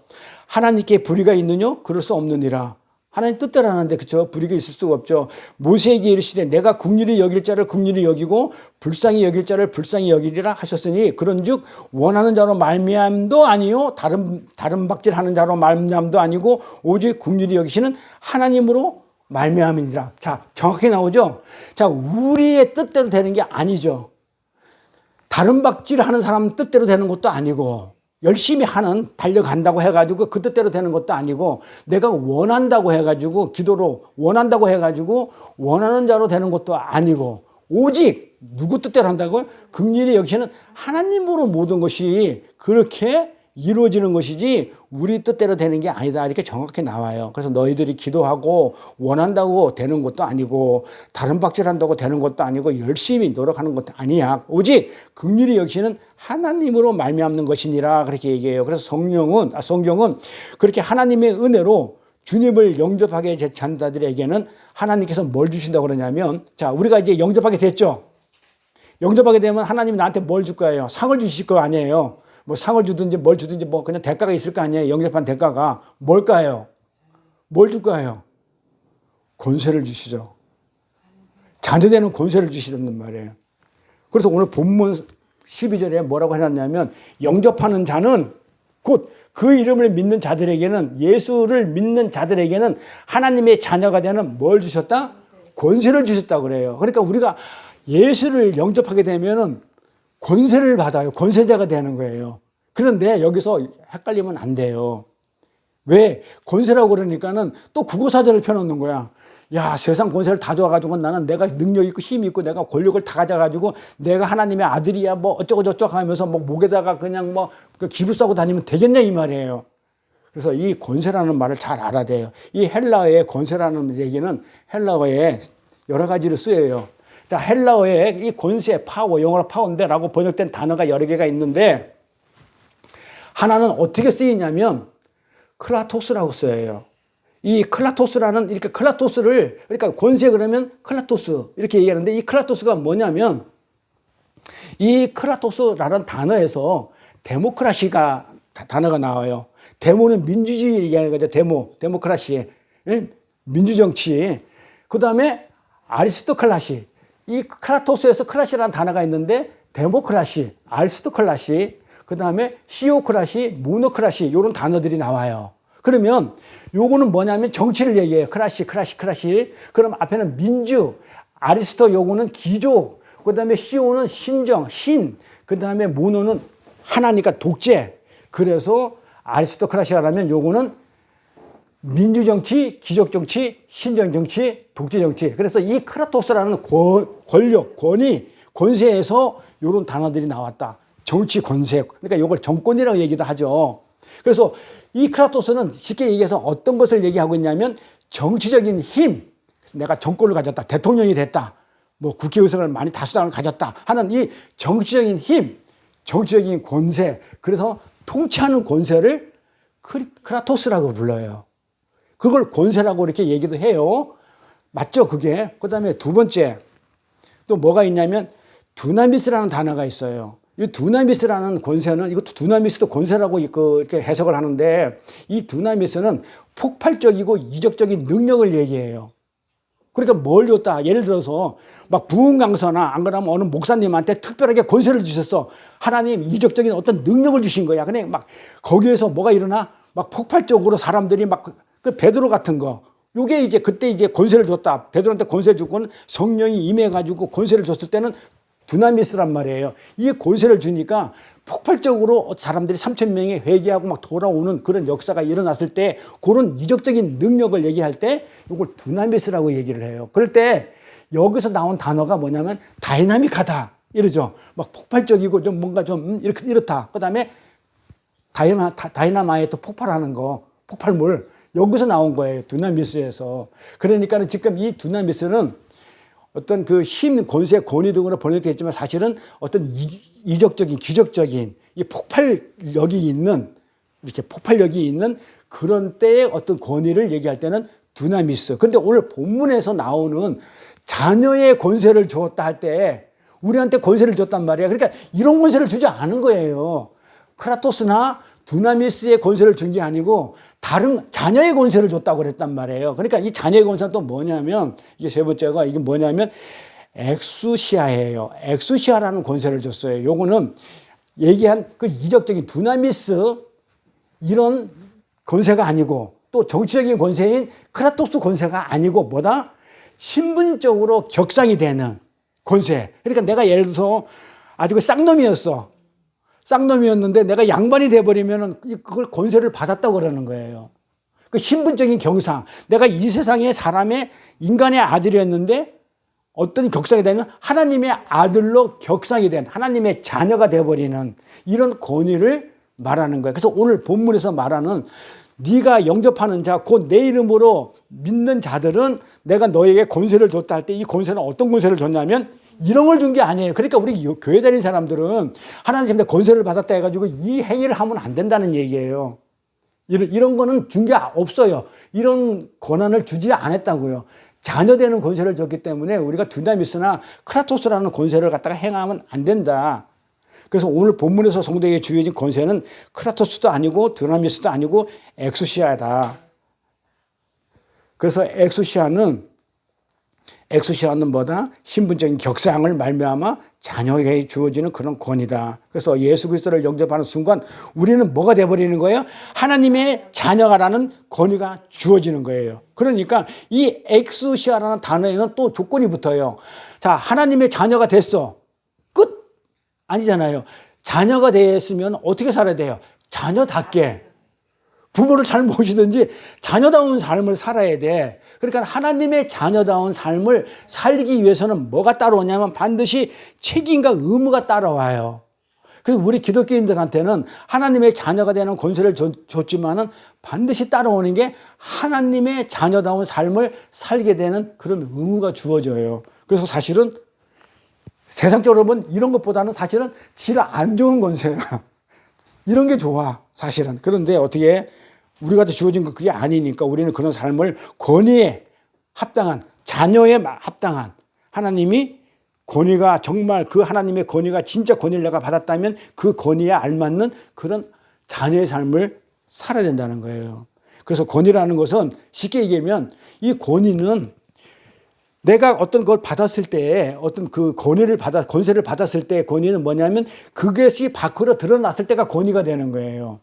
하나님께 불의가 있느뇨? 그럴 수 없느니라. 하나님 뜻대로 하는데, 그쵸? 불이익이 있을 수가 없죠. 모세에게 이르시되 내가 긍휼히 여길 자를 긍휼히 여기고 불쌍히 여길 자를 불쌍히 여기리라 하셨으니 그런즉 원하는 자로 말미암도 아니요 다른 박질하는 자로 말미암도 아니고 오직 긍휼히 여기시는 하나님으로 말미암이니라. 자, 정확히 나오죠? 자, 우리의 뜻대로 되는 게 아니죠. 다른 박질하는 사람 뜻대로 되는 것도 아니고 열심히 달려간다고 해가지고 그 뜻대로 되는 것도 아니고 내가 원한다고 해가지고 기도로 원한다고 해가지고 원하는 자로 되는 것도 아니고 오직 누구 뜻대로 한다고요? 긍휼히 여기시는 하나님으로 모든 것이 그렇게 이루어지는 것이지 우리 뜻대로 되는 게 아니다. 이렇게 정확히 나와요. 그래서 너희들이 기도하고 원한다고 되는 것도 아니고 다른 박질한다고 되는 것도 아니고 열심히 노력하는 것도 아니야. 오직 긍휼히 여기시는 하나님으로 말미암는 것이니라 그렇게 얘기해요. 그래서 성경은 그렇게 하나님의 은혜로 주님을 영접하게 된 자들에게는 하나님께서 뭘 주신다고 그러냐면, 자, 우리가 이제 영접하게 됐죠. 영접하게 되면 하나님이 나한테 뭘 줄 거예요? 상을 주실 거 아니에요. 뭐 상을 주든지 뭘 주든지 뭐 그냥 대가가 있을 거 아니에요. 영접한 대가가 뭘까요? 뭘 줄까요? 권세를 주시죠. 자녀되는 권세를 주시단 말이에요. 그래서 오늘 본문 12절에 뭐라고 해놨냐면 영접하는 자는 곧 그 이름을 믿는 자들에게는, 예수를 믿는 자들에게는 하나님의 자녀가 되는 뭘 주셨다? 권세를 주셨다 그래요. 그러니까 우리가 예수를 영접하게 되면은 권세를 받아요. 권세자가 되는 거예요. 그런데 여기서 헷갈리면 안 돼요. 왜? 권세라고 그러니까는 또 국어사전을 펴놓는 거야. 야, 세상 권세를 다 줘가지고 나는 내가 능력 있고 힘이 있고 내가 권력을 다 가져가지고 내가 하나님의 아들이야 뭐 어쩌고저쩌고 하면서 뭐 목에다가 그냥 뭐 기부 싸고 다니면 되겠냐 이 말이에요. 그래서 이 권세라는 말을 잘 알아야 돼요. 이 헬라어의 권세라는 얘기는 헬라어에 여러 가지로 쓰여요. 자, 헬라어의 이 권세, 파워, 영어로 파워인데라고 번역된 단어가 여러 개가 있는데 하나는 어떻게 쓰이냐면 클라토스라고 써요. 이 클라토스라는, 이렇게 클라토스를, 그러니까 권세 그러면 클라토스 이렇게 얘기하는데 이 클라토스가 뭐냐면 이 클라토스라는 단어에서 데모크라시가 단어가 나와요. 데모는 민주주의 얘기하는 거죠. 데모크라시. 민주정치. 그 다음에 아리스토클라시. 이 클라토스에서 클라시라는 단어가 있는데 데모크라시, 아리스토클라시, 그 다음에 시오크라시, 모노크라시 이런 단어들이 나와요. 그러면 요거는 뭐냐면 정치를 얘기해요. 크라시. 그럼 앞에는 민주, 아리스토 요거는 기조, 그 다음에 시오는 신정, 신, 그 다음에 모노는 하나니까 독재. 그래서 아리스토크라시라면 요거는 민주정치, 기족정치, 신정정치, 독재정치. 그래서 이 크라토스라는 권력, 권위, 권세에서 이런 단어들이 나왔다. 정치 권세. 그러니까 이걸 정권이라고 얘기도 하죠. 그래서 이 크라토스는 쉽게 얘기해서 어떤 것을 얘기하고 있냐면 정치적인 힘. 그래서 내가 정권을 가졌다. 대통령이 됐다. 뭐 국회의석을 많이 다수당을 가졌다 하는 이 정치적인 힘, 정치적인 권세. 그래서 통치하는 권세를 크라토스라고 불러요. 그걸 권세라고 이렇게 얘기도 해요. 맞죠, 그게? 그 다음에 두 번째, 또 뭐가 있냐면, 두나미스라는 단어가 있어요. 이 두나미스라는 권세는, 이것도 두나미스도 권세라고 이렇게 해석을 하는데, 이 두나미스는 폭발적이고 이적적인 능력을 얘기해요. 그러니까 뭘 줬다? 예를 들어서, 막 부흥 강서나 안 그러면 어느 목사님한테 특별하게 권세를 주셨어. 하나님 이적적인 어떤 능력을 주신 거야. 근데 막 거기에서 뭐가 일어나? 막 폭발적으로 사람들이 막 그 베드로 같은 거. 요게 이제 그때 이제 권세를 줬다. 베드로한테 권세 주고는 성령이 임해가지고 권세를 줬을 때는 두나미스란 말이에요. 이 권세를 주니까 폭발적으로 사람들이 3,000명이 회개하고 막 돌아오는 그런 역사가 일어났을 때 그런 이적적인 능력을 얘기할 때 이걸 두나미스라고 얘기를 해요. 그럴 때 여기서 나온 단어가 뭐냐면 다이나믹하다 이러죠. 막 폭발적이고 좀 뭔가 좀 이렇다. 그 다음에 다이나마이트 폭발하는 거, 폭발물. 여기서 나온 거예요. 두나미스에서. 그러니까 지금 이 두나미스는 어떤 그 힘, 권세, 권위 등으로 번역되어 있지만 사실은 어떤 이적적인, 기적적인 이 폭발력이 있는, 이렇게 폭발력이 있는 그런 때의 어떤 권위를 얘기할 때는 두나미스. 근데 오늘 본문에서 나오는 자녀의 권세를 주었다 할 때 우리한테 권세를 줬단 말이야. 그러니까 이런 권세를 주지 않은 거예요. 크라토스나 두나미스의 권세를 준 게 아니고 다른 자녀의 권세를 줬다고 그랬단 말이에요. 그러니까 이 자녀의 권세는 또 뭐냐면, 이게 세 번째가 이게 뭐냐면 엑수시아예요. 엑수시아라는 권세를 줬어요. 요거는 얘기한 그 이적적인 두나미스 이런 권세가 아니고, 또 정치적인 권세인 크라토스 권세가 아니고, 뭐다? 신분적으로 격상이 되는 권세. 그러니까 내가 예를 들어서 아주 그 쌍놈이었어. 쌍놈이었는데 내가 양반이 돼버리면 그걸 권세를 받았다고 그러는 거예요. 그 신분적인 경상. 내가 이 세상의 사람의 인간의 아들이었는데 어떤 격상이 되면 하나님의 아들로 격상이 된 하나님의 자녀가 돼버리는 이런 권위를 말하는 거예요. 그래서 오늘 본문에서 말하는 네가 영접하는 자, 곧 내 이름으로 믿는 자들은 내가 너에게 권세를 줬다 할 때 이 권세는 어떤 권세를 줬냐면 이런 걸 준 게 아니에요. 그러니까 우리 교회 다니는 사람들은 하나님한테 권세를 받았다 해가지고 이 행위를 하면 안 된다는 얘기예요. 이런 거는 준 게 없어요. 이런 권한을 주지 않았다고요. 자녀되는 권세를 줬기 때문에 우리가 두나미스나 크라토스라는 권세를 갖다가 행하면 안 된다. 그래서 오늘 본문에서 성도에게 주어진 권세는 크라토스도 아니고 두나미스도 아니고 엑수시아다. 그래서 엑수시아는 뭐다? 신분적인 격상을 말미암아 자녀에게 주어지는 그런 권위다. 그래서 예수 그리스도를 영접하는 순간 우리는 뭐가 돼버리는 거예요? 하나님의 자녀가라는 권위가 주어지는 거예요. 그러니까 이 엑수시아라는 단어에는 또 조건이 붙어요. 자, 하나님의 자녀가 됐어. 끝? 아니잖아요. 자녀가 됐으면 어떻게 살아야 돼요? 자녀답게. 부모를 잘 모시든지 자녀다운 삶을 살아야 돼. 그러니까 하나님의 자녀다운 삶을 살기 위해서는 뭐가 따라오냐면 반드시 책임과 의무가 따라와요. 그래서 우리 기독교인들한테는 하나님의 자녀가 되는 권세를 줬지만은 반드시 따라오는 게 하나님의 자녀다운 삶을 살게 되는 그런 의무가 주어져요. 그래서 사실은 세상적으로 보면 이런 것보다는 사실은 질 안 좋은 권세야. 이런 게 좋아, 사실은. 그런데 어떻게 우리가 주어진 거 그게 아니니까 우리는 그런 삶을 권위에 합당한, 자녀에 합당한, 하나님이 권위가 정말 그 하나님의 권위가 진짜 권위를 내가 받았다면 그 권위에 알맞는 그런 자녀의 삶을 살아야 된다는 거예요. 그래서 권위라는 것은 쉽게 얘기하면 이 권위는 내가 어떤 걸 받았을 때, 어떤 그 권세를 받았을 때 권위는 뭐냐면 그것이 밖으로 드러났을 때가 권위가 되는 거예요.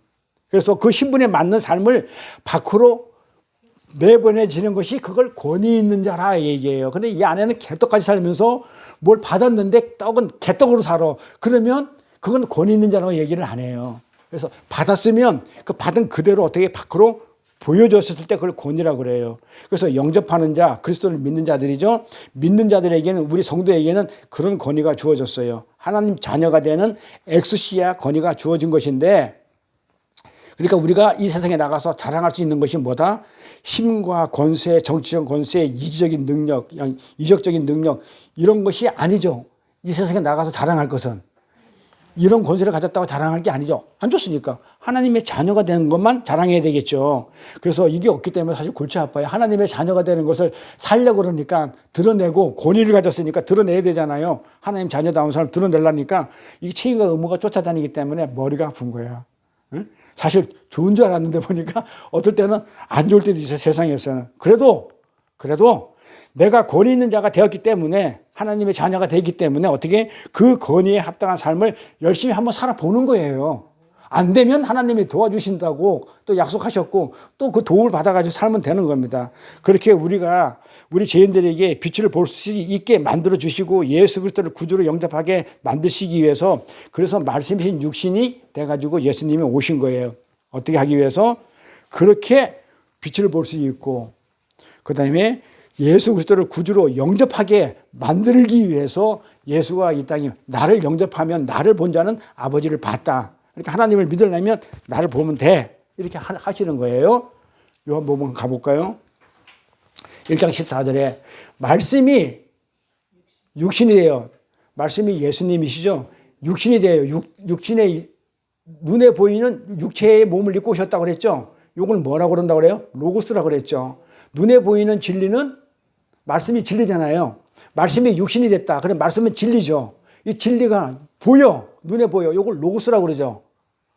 그래서 그 신분에 맞는 삶을 밖으로 내보내지는 것이 그걸 권위 있는 자라 얘기해요. 근데 이 안에는 개떡같이 살면서 뭘 받았는데 떡은 개떡으로 살아. 그러면 그건 권위 있는 자라고 얘기를 안 해요. 그래서 받았으면 그 받은 그대로 어떻게 밖으로 보여줬을 때 그걸 권위라고 그래요. 그래서 영접하는 자, 그리스도를 믿는 자들이죠. 믿는 자들에게는, 우리 성도에게는 그런 권위가 주어졌어요. 하나님 자녀가 되는 엑수시아 권위가 주어진 것인데, 그러니까 우리가 이 세상에 나가서 자랑할 수 있는 것이 뭐다? 힘과 권세, 정치적 권세, 이기적인 능력, 이적적인 능력, 이런 것이 아니죠. 이 세상에 나가서 자랑할 것은. 이런 권세를 가졌다고 자랑할 게 아니죠. 안 좋습니까? 하나님의 자녀가 되는 것만 자랑해야 되겠죠. 그래서 이게 없기 때문에 사실 골치 아파요. 하나님의 자녀가 되는 것을 살려고 그러니까 드러내고, 권위를 가졌으니까 드러내야 되잖아요. 하나님 자녀다운 사람을 드러내려니까 이게 책임과 의무가 쫓아다니기 때문에 머리가 아픈 거야. 응? 사실 좋은 줄 알았는데 보니까 어떨 때는 안 좋을 때도 있어요, 세상에서는. 그래도 내가 권위 있는 자가 되었기 때문에, 하나님의 자녀가 되기 때문에 어떻게 그 권위에 합당한 삶을 열심히 한번 살아보는 거예요. 안 되면 하나님이 도와주신다고 또 약속하셨고 또 그 도움을 받아가지고 살면 되는 겁니다. 그렇게 우리가 우리 죄인들에게 빛을 볼 수 있게 만들어주시고 예수 그리스도를 구주로 영접하게 만드시기 위해서, 그래서 말씀이신 육신이 돼가지고 예수님이 오신 거예요. 어떻게 하기 위해서? 그렇게 빛을 볼 수 있고, 그 다음에 예수 그리스도를 구주로 영접하게 만들기 위해서 예수가 이 땅에 나를 영접하면 나를 본 자는 아버지를 봤다. 그러니까 하나님을 믿으려면 나를 보면 돼. 이렇게 하시는 거예요. 요한복음 가볼까요? 1장 14절에 말씀이 육신이 돼요. 말씀이 예수님이시죠. 육신이 돼요. 육신의 눈에 보이는 육체의 몸을 입고 오셨다고 그랬죠. 이걸 뭐라고 그런다고 그래요? 로고스라고 그랬죠. 눈에 보이는 진리는 말씀이 진리잖아요. 말씀이 육신이 됐다. 그럼 말씀은 진리죠. 이 진리가 보여. 눈에 보여. 이걸 로고스라고 그러죠.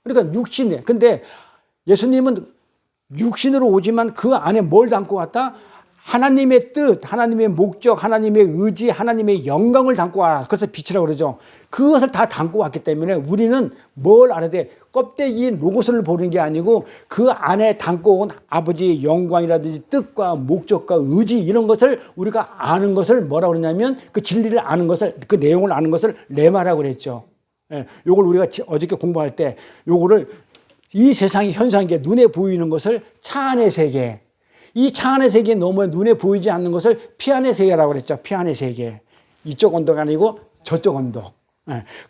그러니까 육신에. 근데 예수님은 육신으로 오지만 그 안에 뭘 담고 왔다? 하나님의 뜻, 하나님의 목적, 하나님의 의지, 하나님의 영광을 담고 와. 그래서 빛이라고 그러죠. 그것을 다 담고 왔기 때문에 우리는 뭘 알아야 돼? 껍데기 로고스를 보는 게 아니고 그 안에 담고 온 아버지의 영광이라든지 뜻과 목적과 의지 이런 것을 우리가 아는 것을 뭐라고 그러냐면 그 진리를 아는 것을, 그 내용을 아는 것을 레마라고 그랬죠. 예, 요걸 우리가 어저께 공부할 때 요거를 이 세상의 현상계 눈에 보이는 것을 차 안의 세계, 이 차 안의 세계에 너무 눈에 보이지 않는 것을 피 안의 세계라고 그랬죠. 피 안의 세계. 이쪽 언덕 아니고 저쪽 언덕.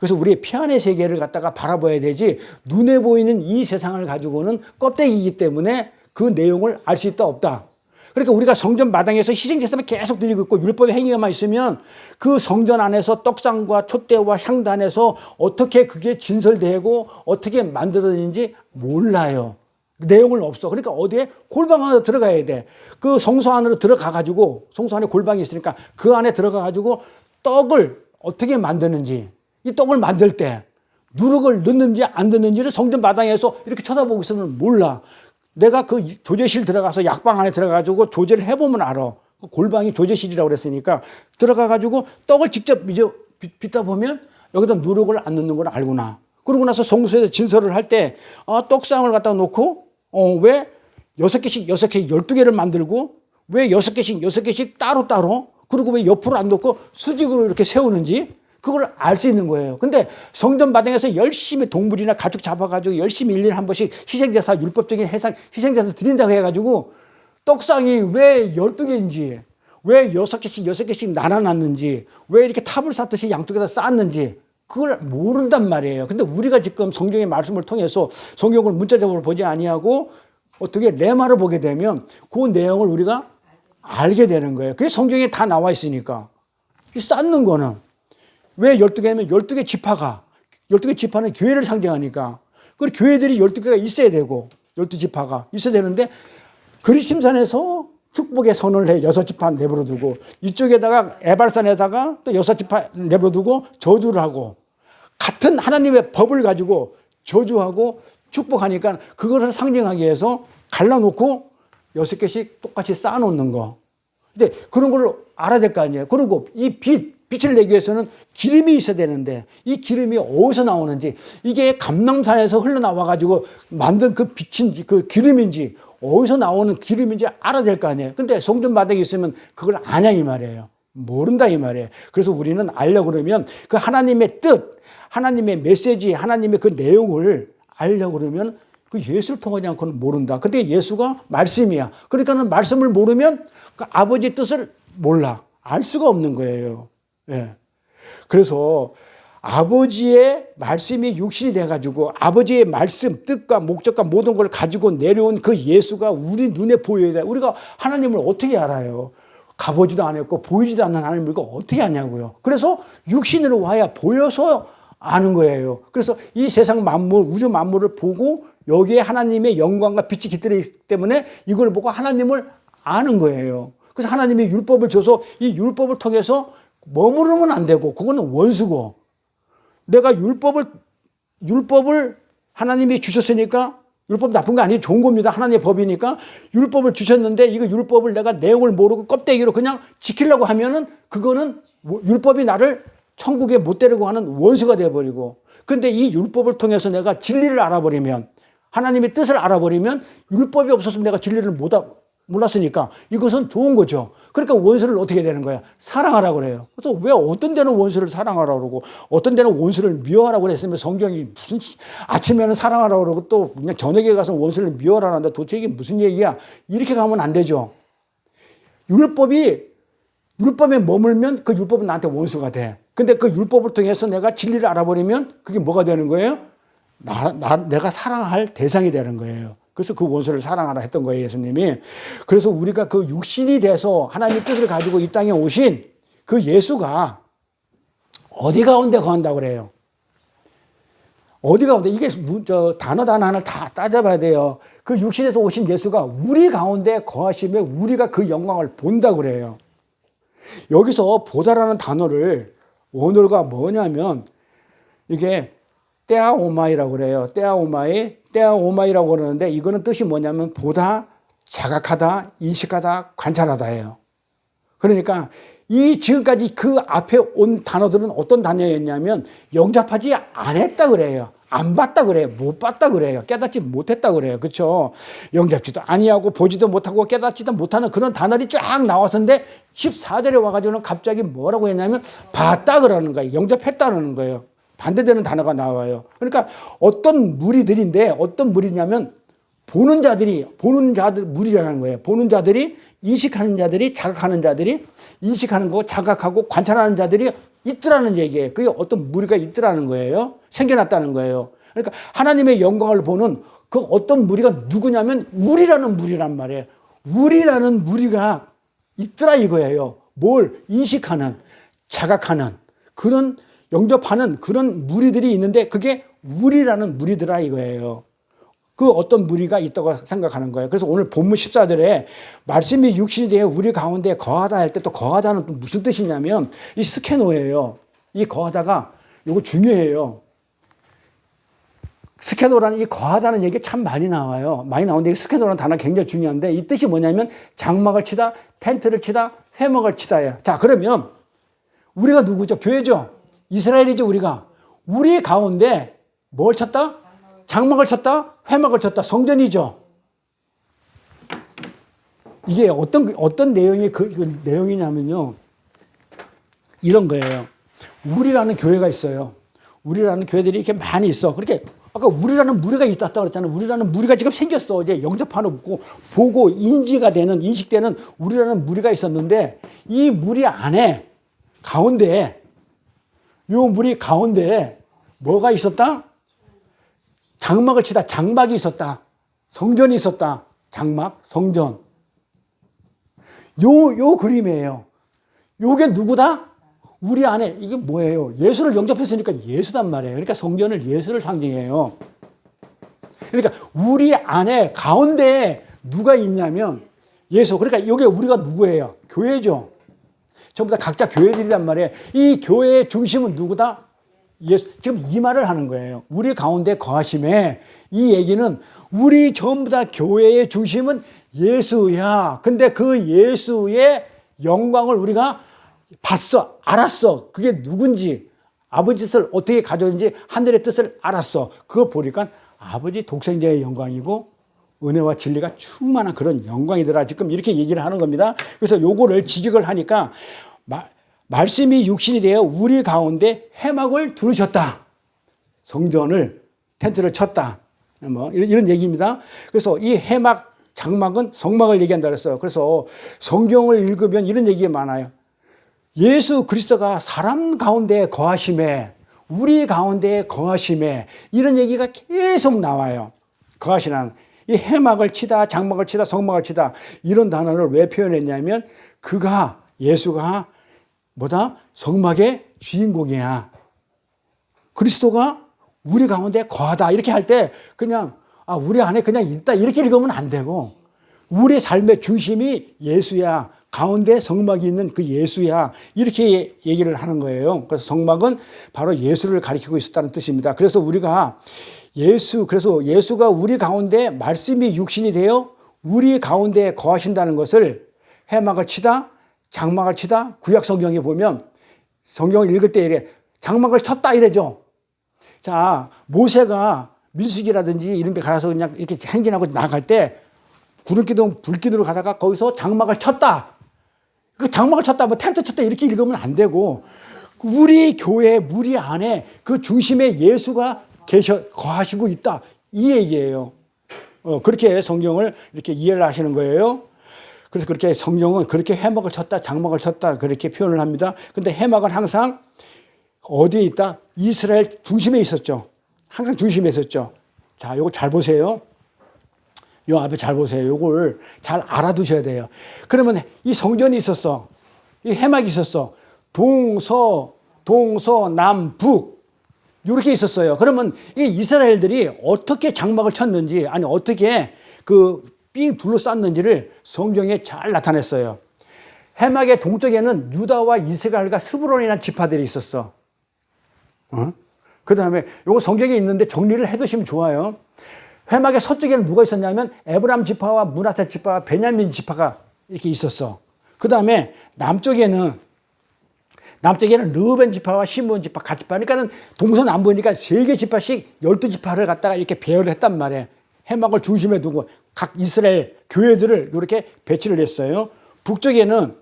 그래서 우리의 피 안의 세계를 갖다가 바라봐야 되지 눈에 보이는 이 세상을 가지고는 껍데기이기 때문에 그 내용을 알 수 있다 없다. 그러니까 우리가 성전 마당에서 희생제사만 계속 드리고 있고 율법의 행위만 있으면 그 성전 안에서 떡상과 촛대와 향단에서 어떻게 그게 진설되고 어떻게 만들어졌는지 몰라요. 내용은 없어. 그러니까 어디에? 골방 안으로 들어가야 돼. 그 성소 안으로 들어가가지고, 성소 안에 골방이 있으니까 그 안에 들어가가지고 떡을 어떻게 만드는지, 이 떡을 만들 때 누룩을 넣는지 안 넣는지를 성전 마당에서 이렇게 쳐다보고 있으면 몰라. 내가 그 조제실 들어가서 약방 안에 들어가가지고 조제를 해보면 알아. 골방이 조제실이라고 그랬으니까 들어가가지고 떡을 직접 이제 빚다 보면 여기다 누룩을 안 넣는 걸 알구나. 그러고 나서 성소에서 진설을 할 때, 떡상을 갖다 놓고, 왜 6개씩 6개 12개를 만들고, 왜 6개씩 따로따로, 그리고 왜 옆으로 안 놓고 수직으로 이렇게 세우는지, 그걸 알 수 있는 거예요. 근데 성전 마당에서 열심히 동물이나 가축 잡아가지고 열심히 1년에 한 번씩 희생제사, 율법적인 희생제사 드린다고 해가지고, 떡상이 왜 12개인지, 왜 6개씩 나눠놨는지, 왜 이렇게 탑을 쌓듯이 양쪽에다 쌓았는지, 그걸 모른단 말이에요. 근데 우리가 지금 성경의 말씀을 통해서 성경을 문자적으로 보지 아니하고 어떻게 레마를 보게 되면 그 내용을 우리가 알게 되는 거예요. 그게 성경에 다 나와 있으니까. 이 쌓는 거는 왜 12개냐면 12개 지파가 12개 지파는 교회를 상징하니까 그 교회들이 12개가 있어야 되고 12지파가 있어야 되는데 그리심산에서 축복의 선을 해 6지파 내버려 두고 이쪽에다가 에발산에다가 또 6지파 내버려 두고 저주를 하고 같은 하나님의 법을 가지고 저주하고 축복하니까 그것을 상징하기 위해서 갈라놓고 6개씩 똑같이 쌓아놓는 거. 근데 그런 걸 알아야 될 거 아니에요. 그리고 이 빛을 내기 위해서는 기름이 있어야 되는데 이 기름이 어디서 나오는지 이게 감람산에서 흘러나와가지고 만든 그 빛인지 그 기름인지 어디서 나오는 기름인지 알아야 될 거 아니에요. 근데 성전 마당에 있으면 그걸 아냐 이 말이에요. 모른다 이 말이에요. 그래서 우리는 알려고 그러면 그 하나님의 뜻, 하나님의 메시지, 하나님의 그 내용을 알려고 그러면 그 예수를 통하지 않고는 모른다. 근데 예수가 말씀이야. 그러니까는 말씀을 모르면 그 아버지의 뜻을 몰라. 알 수가 없는 거예요. 예. 그래서 아버지의 말씀이 육신이 돼가지고 아버지의 말씀, 뜻과 목적과 모든 걸 가지고 내려온 그 예수가 우리 눈에 보여야 돼. 우리가 하나님을 어떻게 알아요? 가보지도 않았고 보이지도 않는 하나님을 우리가 어떻게 아냐고요. 그래서 육신으로 와야 보여서 아는 거예요. 그래서 이 세상 만물, 우주 만물을 보고 여기에 하나님의 영광과 빛이 깃들어 있기 때문에 이걸 보고 하나님을 아는 거예요. 그래서 하나님이 율법을 줘서 이 율법을 통해서 머무르면 안 되고 그거는 원수고 내가 율법을 하나님이 주셨으니까 율법 나쁜 거 아니에요. 좋은 겁니다. 하나님의 법이니까 율법을 주셨는데 이거 율법을 내가 내용을 모르고 껍데기로 그냥 지키려고 하면은 그거는 율법이 나를 천국에 못 데리고 하는 원수가 되어버리고 근데 이 율법을 통해서 내가 진리를 알아버리면 하나님의 뜻을 알아버리면 율법이 없었으면 내가 진리를 몰랐으니까 이것은 좋은 거죠. 그러니까 원수를 어떻게 되는 거야? 사랑하라고 그래요. 그래서 왜 어떤 데는 원수를 사랑하라고 그러고 어떤 데는 원수를 미워하라고 그랬으면 성경이 무슨 아침에는 사랑하라고 그러고 또 그냥 저녁에 가서 원수를 미워하라는데 도대체 이게 무슨 얘기야? 이렇게 가면 안 되죠. 율법에 머물면 그 율법은 나한테 원수가 돼. 근데 그 율법을 통해서 내가 진리를 알아버리면 그게 뭐가 되는 거예요? 내가 사랑할 대상이 되는 거예요. 그래서 그 원수를 사랑하라 했던 거예요, 예수님이. 그래서 우리가 그 육신이 돼서 하나님의 뜻을 가지고 이 땅에 오신 그 예수가 어디 가운데 거한다고 그래요? 어디 가운데? 이게 단어 하나를 다 따져봐야 돼요. 그 육신에서 오신 예수가 우리 가운데 거하시며 우리가 그 영광을 본다고 그래요. 여기서 보다라는 단어를 원어가 뭐냐면 이게 떼아오마이라고 그래요. 떼아오마이라고 그러는데 이거는 뜻이 뭐냐면 보다, 자각하다, 인식하다, 관찰하다예요. 그러니까 이 지금까지 그 앞에 온 단어들은 어떤 단어였냐면 영접하지 않았다 그래요. 안 봤다 그래요. 못 봤다 그래요. 깨닫지 못했다 그래요. 그렇죠? 영접지도 아니하고 보지도 못하고 깨닫지도 못하는 그런 단어들이 쫙 나왔었는데 14절에 와가지고는 갑자기 뭐라고 했냐면 봤다 그러는 거예요. 영접했다는 거예요. 반대되는 단어가 나와요. 그러니까 어떤 무리들인데 어떤 무리냐면 보는 자들 무리라는 거예요. 보는 자들이, 인식하는 자들이, 자각하는 자들이, 인식하는 거, 자각하고 관찰하는 자들이 있더라는 얘기예요. 그게 어떤 무리가 있더라는 거예요. 생겨났다는 거예요. 그러니까 하나님의 영광을 보는 그 어떤 무리가 누구냐면 우리라는 무리란 말이에요. 우리라는 무리가 있더라 이거예요. 뭘 인식하는, 자각하는, 그런 영접하는 그런 무리들이 있는데 그게 우리라는 무리더라 이거예요. 그 어떤 무리가 있다고 생각하는 거예요. 그래서 오늘 본문 14절에 말씀이 육신이 되어 우리 가운데 거하다 할 때 또 거하다는 또 무슨 뜻이냐면 이 스케노예요. 이 거하다가 이거 중요해요. 스케노라는 이 거하다는 얘기 참 많이 나와요. 많이 나오는데 이 스케노라는 단어가 굉장히 중요한데 이 뜻이 뭐냐면 장막을 치다, 텐트를 치다, 회막을 치다예요. 자, 그러면 우리가 누구죠? 교회죠? 이스라엘이죠, 우리가. 우리 가운데 뭘 쳤다? 장막을 쳤다, 회막을 쳤다, 성전이죠. 이게 어떤 내용이 그 내용이냐면요. 이런 거예요. 우리라는 교회가 있어요. 우리라는 교회들이 이렇게 많이 있어. 그렇게 아까 우리라는 무리가 있었다고 그랬잖아요. 우리라는 무리가 지금 생겼어. 이제 영접하는 보고 인식되는 우리라는 무리가 있었는데 이 무리 안에 가운데 요 무리 가운데 뭐가 있었다? 장막을 치다. 장막이 있었다. 성전이 있었다. 장막, 성전. 요 그림이에요. 요게 누구다? 우리 안에 이게 뭐예요? 예수를 영접했으니까 예수단 말이에요. 그러니까 성전을 예수를 상징해요. 그러니까 우리 안에 가운데에 누가 있냐면 예수. 그러니까 요게 우리가 누구예요? 교회죠. 전부 다 각자 교회들이란 말이에요. 이 교회의 중심은 누구다? 예수. 지금 이 말을 하는 거예요. 우리 가운데 거하심에 이 얘기는 우리 전부 다 교회의 중심은 예수야. 근데 그 예수의 영광을 우리가 봤어. 알았어. 그게 누군지, 아버지 뜻을 어떻게 가져오는지 하늘의 뜻을 알았어. 그거 보니까 아버지 독생자의 영광이고 은혜와 진리가 충만한 그런 영광이더라. 지금 이렇게 얘기를 하는 겁니다. 그래서 요거를 직역을 하니까 말씀이 육신이 되어 우리 가운데 회막을 두르셨다. 성전을, 텐트를 쳤다. 뭐 이런 얘기입니다. 그래서 이 회막, 장막은 성막을 얘기한다 그랬어요. 그래서 성경을 읽으면 이런 얘기가 많아요. 예수 그리스도가 사람 가운데 거하심에, 우리 가운데 거하심에 이런 얘기가 계속 나와요. 거하시는 이 회막을 치다, 장막을 치다, 성막을 치다 이런 단어를 왜 표현했냐면 그가, 예수가 뭐다? 성막의 주인공이야. 그리스도가 우리 가운데 거하다 이렇게 할 때 그냥 우리 안에 그냥 있다 이렇게 읽으면 안 되고 우리 삶의 중심이 예수야. 가운데 성막이 있는 그 예수야. 이렇게 얘기를 하는 거예요. 그래서 성막은 바로 예수를 가리키고 있었다는 뜻입니다. 그래서 우리가 그래서 예수가 우리 가운데 말씀이 육신이 되어 우리 가운데 거하신다는 것을 회막을 치다, 장막을 치다, 구약 성경에 보면 성경을 읽을 때 이래 장막을 쳤다 이래죠. 자, 모세가 민수기라든지 이런 데 가서 그냥 이렇게 행진하고 나갈 때 구름기둥, 불기둥으로 가다가 거기서 장막을 쳤다. 그 장막을 쳤다, 뭐 텐트 쳤다 이렇게 읽으면 안 되고 우리 교회 무리 안에 그 중심에 예수가 거하시고 있다. 이 얘기예요. 그렇게 성경을 이렇게 이해를 하시는 거예요. 그래서 그렇게 성경은 그렇게 회막을 쳤다, 장막을 쳤다 그렇게 표현을 합니다. 근데 회막은 항상 어디에 있다? 이스라엘 중심에 있었죠. 항상 중심에 있었죠. 자, 요거 잘 보세요. 요 앞에 잘 보세요. 요걸 잘 알아두셔야 돼요. 그러면 이 성전이 있었어. 이 해막이 있었어. 동서, 남, 북. 요렇게 있었어요. 그러면 이 이스라엘들이 어떻게 장막을 쳤는지, 아니, 어떻게 삥 둘러쌌는지를 성경에 잘 나타냈어요. 해막의 동쪽에는 유다와 이스라엘과 스브론이라는 지파들이 있었어. 그 다음에 요거 성경에 있는데 정리를 해두시면 좋아요. 회막의 서쪽에는 누가 있었냐면 에브라임 지파와 므낫세 지파와 베냐민 지파가 이렇게 있었어. 그 다음에 남쪽에는 르우벤 지파와 시므온 지파, 갓 지파. 그러니까는 동서남북이니까 3개 지파씩 12지파를 갖다가 이렇게 배열을 했단 말이에요. 회막을 중심에 두고 각 이스라엘 교회들을 이렇게 배치를 했어요. 북쪽에는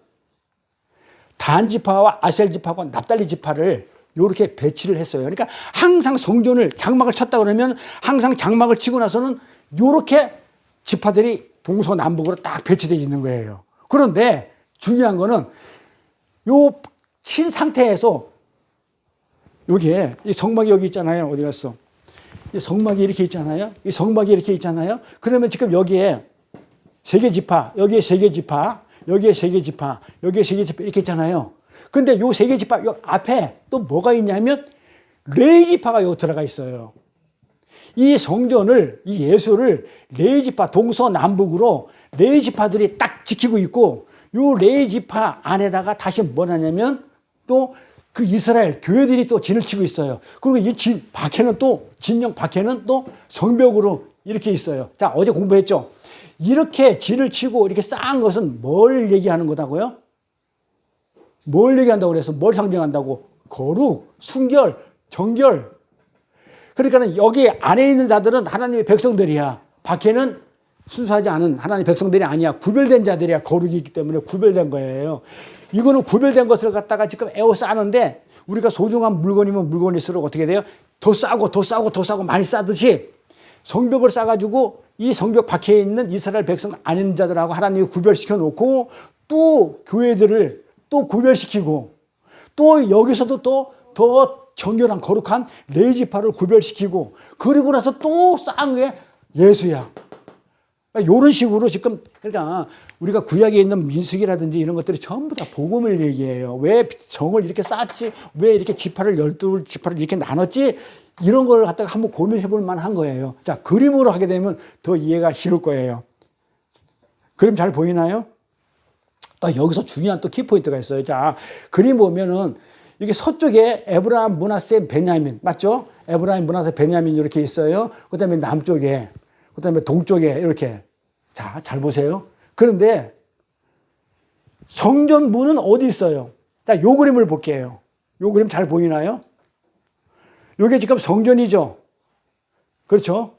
단 지파와 아셀 지파와 납달리 지파를 이렇게 배치를 했어요. 그러니까 항상 성전을 장막을 쳤다 그러면 항상 장막을 치고 나서는 이렇게 지파들이 동서남북으로 딱 배치되어 있는 거예요. 그런데 중요한 거는 요 친 상태에서 여기에 이 성막이 여기 있잖아요. 어디 갔어? 이 성막이 이렇게 있잖아요. 이 성막이 이렇게 있잖아요. 그러면 지금 여기에 3개 지파, 여기에 3개 지파, 여기에 3개 지파, 여기에 3개 지파 이렇게 있잖아요. 근데 요 3개 지파 요 앞에 또 뭐가 있냐면 레위 지파가 여기 들어가 있어요. 이 성전을, 이 예수를 레위 지파 동서남북으로 레위 지파들이 딱 지키고 있고 요 레위 지파 안에다가 다시 뭐냐면 또 그 이스라엘 교회들이 또 진을 치고 있어요. 그리고 이 밖에는 또 진영 밖에는 또 성벽으로 이렇게 있어요. 자, 어제 공부했죠. 이렇게 진을 치고 이렇게 쌓은 것은 뭘 얘기하는 거다고요? 뭘 얘기한다고 그래서 뭘 상징한다고? 거룩, 순결, 정결. 그러니까는 여기 안에 있는 자들은 하나님의 백성들이야. 밖에는 순수하지 않은 하나님의 백성들이 아니야. 구별된 자들이야. 거룩이 있기 때문에 구별된 거예요. 이거는 구별된 것을 갖다가 지금 에워싸는데 우리가 소중한 물건이면 물건일수록 어떻게 돼요? 더 싸고 더 싸고 더 싸고 많이 싸듯이 성벽을 싸가지고 이 성벽 밖에 있는 이스라엘 백성 아닌 자들하고 하나님이 구별시켜 놓고 또 교회들을 또 구별시키고 또 여기서도 또 더 정결한 거룩한 레위 지파를 구별시키고 그리고 나서 또 쌓은 게 예수야. 이런 식으로 지금 그러니까 우리가 구약에 있는 민수기라든지 이런 것들이 전부 다 복음을 얘기해요. 왜 정을 이렇게 쌓았지? 왜 이렇게 지파를 12지파를 이렇게 나눴지? 이런 걸 갖다가 한번 고민해 볼 만한 거예요. 자, 그림으로 하게 되면 더 이해가 쉬울 거예요. 그림 잘 보이나요? 여기서 중요한 또 키포인트가 있어요. 자, 그림 보면은 이게 서쪽에 에브라임, 므낫세, 베냐민 맞죠? 에브라임, 므낫세, 베냐민 이렇게 있어요. 그 다음에 남쪽에 그 다음에 동쪽에 이렇게. 자, 잘 보세요. 그런데 성전 문은 어디 있어요? 자, 요 그림을 볼게요. 요 그림 잘 보이나요? 요게 지금 성전이죠. 그렇죠?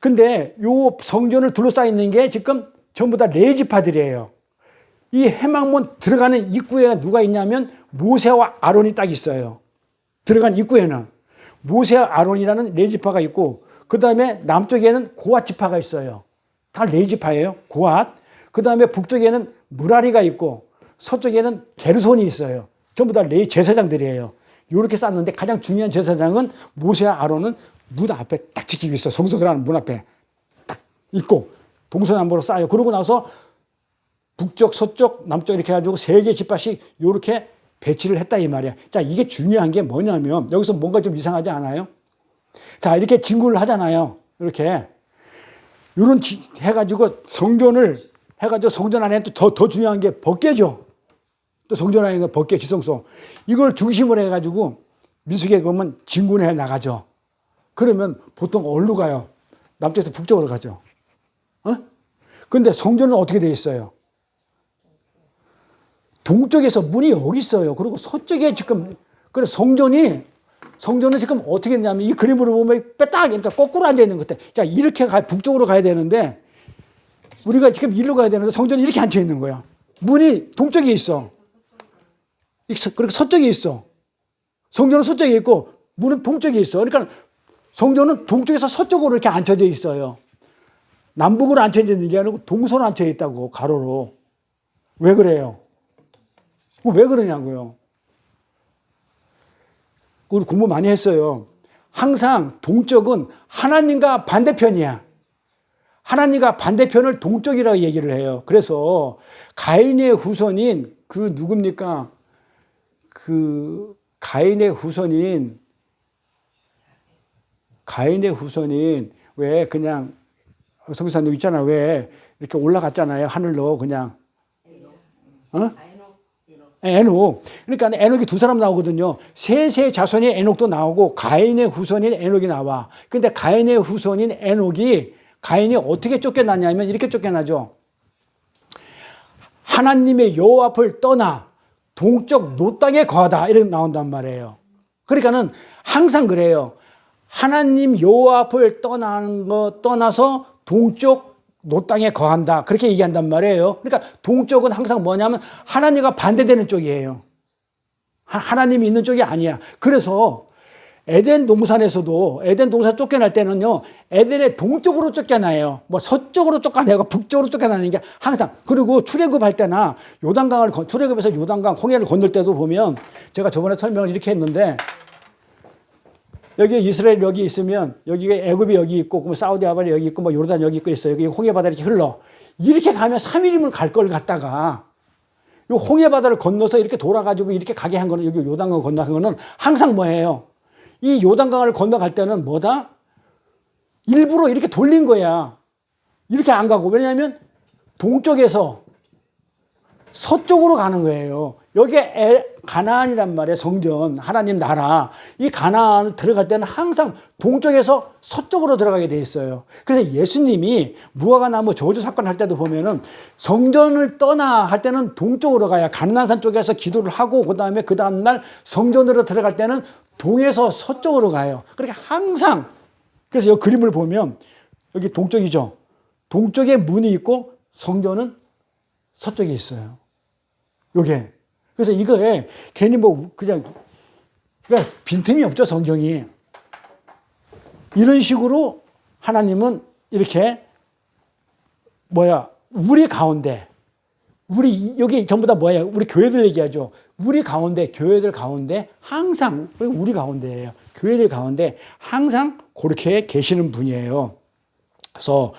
근데 요 성전을 둘러싸여 있는 게 지금 전부 다 레위 지파들이에요. 이 회막문 들어가는 입구에 누가 있냐면 모세와 아론이 딱 있어요. 들어간 입구에는 모세와 아론이라는 레위 지파가 있고 그 다음에 남쪽에는 고앗 지파가 있어요. 다 레위 지파예요. 고앗. 그 다음에 북쪽에는 무라리가 있고 서쪽에는 게르손이 있어요. 전부 다 레위 제사장들이에요. 이렇게 쌓는데 가장 중요한 제사장은 모세와 아론은 문 앞에 딱 지키고 있어요. 성소 들어가는 문 앞에 딱 있고 동서남북으로 쌓여요. 그러고 나서 북쪽, 서쪽, 남쪽 이렇게 해가지고 3개 지파씩 이렇게 배치를 했다 이 말이야. 자, 이게 중요한 게 뭐냐면 여기서 뭔가 좀 이상하지 않아요? 자, 이렇게 진구를 하잖아요. 이렇게. 이런 해가지고 성전을 해가지고 성전 안에 또 더 중요한 게 법궤죠. 또 성전 안에 있는 법궤 지성소. 이걸 중심으로 해가지고 민수기에 보면 진군해 나가죠. 그러면 보통 어디로 가요? 남쪽에서 북쪽으로 가죠. 근데 성전은 어떻게 되어 있어요? 동쪽에서 문이 여기 있어요. 그리고 서쪽에 지금, 그래서 성전은 지금 어떻게 했냐면 이 그림으로 보면 딱, 그러니까 거꾸로 앉아있는 것 같아. 자, 이렇게 북쪽으로 가야 되는데, 우리가 지금 일로 가야 되는데 성전이 이렇게 앉혀있는 거야. 문이 동쪽에 있어. 그리고 서쪽에 있어. 성전은 서쪽에 있고, 문은 동쪽에 있어. 그러니까 성전은 동쪽에서 서쪽으로 이렇게 앉혀져 있어요. 남북으로 앉혀져 있는 게 아니고 동서로 앉혀져 있다고, 가로로. 왜 그래요? 왜 그러냐고요. 우리 공부 많이 했어요. 항상 동쪽은 하나님과 반대편이야. 하나님과 반대편을 동쪽이라고 얘기를 해요. 그래서 가인의 후손인 그 누굽니까? 그 가인의 후손인 왜 그냥 성사님 있잖아. 왜 이렇게 올라갔잖아요. 하늘로 그냥. 에녹. 그러니까 에녹이 두 사람 나오거든요. 셋의 자손인 에녹도 나오고 가인의 후손인 에녹이 나와. 근데 가인의 후손인 에녹이 가인이 어떻게 쫓겨나냐면 이렇게 쫓겨나죠. 하나님의 여호와 앞을 떠나 동쪽 노 땅에 거하다 이렇게 나온단 말이에요. 그러니까는 항상 그래요. 하나님 여호와 앞을 떠나서 동쪽 노 땅에 거한다. 그렇게 얘기한단 말이에요. 그러니까 동쪽은 항상 뭐냐면 하나님과 반대되는 쪽이에요. 하나님이 있는 쪽이 아니야. 그래서 에덴 동산에서도 에덴 동산 쫓겨날 때는요. 에덴의 동쪽으로 쫓겨나요. 뭐 서쪽으로 쫓겨나고 북쪽으로 쫓겨나는 게 항상. 그리고 출애굽할 때나 출애굽에서 요단강 홍해를 건널 때도 보면 제가 저번에 설명을 이렇게 했는데 여기 이스라엘 여기 있으면 여기가 애굽이 여기 있고 그럼 사우디아라비아 여기 있고 뭐 요르단 여기 있고 있어요. 여기 홍해 바다 이렇게 흘러. 이렇게 가면 3일이면 갈 걸 갔다가 요 홍해 바다를 건너서 이렇게 돌아가지고 이렇게 가게 한 거는 여기 요단강 건너간 거는 항상 뭐예요? 이 요단강을 건너갈 때는 뭐다? 일부러 이렇게 돌린 거야. 이렇게 안 가고. 왜냐하면 동쪽에서 서쪽으로 가는 거예요. 여기에 가나안이란 말이에요. 성전, 하나님 나라. 이 가나안 들어갈 때는 항상 동쪽에서 서쪽으로 들어가게 돼 있어요. 그래서 예수님이 무화과나무 저주 사건 할 때도 보면은 성전을 떠나 할 때는 동쪽으로 가야 감난산 쪽에서 기도를 하고 그 다음날 성전으로 들어갈 때는 동에서 서쪽으로 가요. 그러니까 항상 그래서 이 그림을 보면 여기 동쪽이죠. 동쪽에 문이 있고 성전은 서쪽에 있어요. 요게. 그래서 이거에 괜히 뭐 그냥 빈틈이 없죠, 성경이. 이런 식으로 하나님은 이렇게 우리 가운데 여기 전부 다 우리 교회들 얘기하죠. 우리 가운데, 교회들 가운데 항상 우리 가운데예요. 교회들 가운데 항상 그렇게 계시는 분이에요. 그래서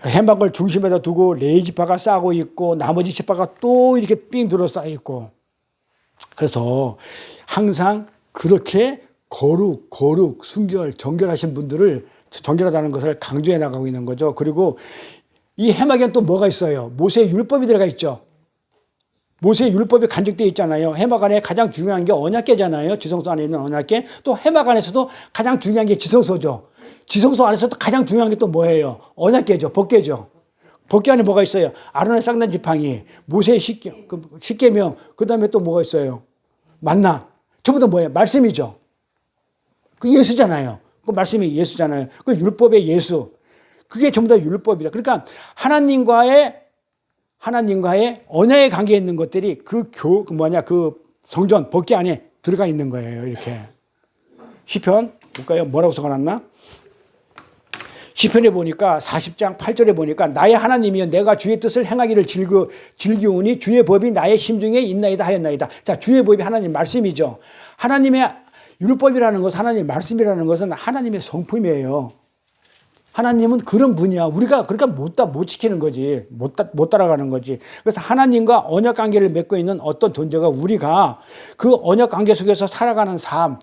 해막을 중심에다 두고 레이지파가 싸고 있고 나머지 지파가 또 이렇게 삥 둘러싸여 있고 그래서 항상 그렇게 거룩, 순결, 정결하신 분들을 정결하다는 것을 강조해 나가고 있는 거죠. 그리고 이 해막에는 또 뭐가 있어요? 모세의 율법이 들어가 있죠. 모세의 율법이 간직되어 있잖아요. 해막 안에 가장 중요한 게 언약궤잖아요. 지성소 안에 있는 언약궤. 또 해막 안에서도 가장 중요한 게 지성소죠. 지성소 안에서도 가장 중요한 게 또 뭐예요? 언약궤죠. 법궤죠. 법궤 안에 뭐가 있어요? 아론의 쌍난 지팡이, 모세의 십계명, 그 다음에 또 뭐가 있어요? 만나. 전부 다 뭐예요? 말씀이죠. 그 예수잖아요. 그 말씀이 예수잖아요. 그 율법의 예수. 그게 전부 다 율법이다. 그러니까 하나님과의 언약의 관계에 있는 것들이 그 성전, 법궤 안에 들어가 있는 거예요. 이렇게. 시편 볼까요? 뭐라고 써놨나? 시편에 보니까 40장 8절에 보니까 나의 하나님이여 내가 주의 뜻을 행하기를 즐기오니 주의 법이 나의 심중에 있나이다 하였나이다. 자, 주의 법이 하나님 말씀이죠. 하나님의 율법이라는 것은 하나님의 말씀이라는 것은 하나님의 성품이에요. 하나님은 그런 분이야. 우리가 그러니까 못 지키는 거지. 못 따라가는 거지. 그래서 하나님과 언약 관계를 맺고 있는 어떤 존재가 우리가 그 언약 관계 속에서 살아가는 삶,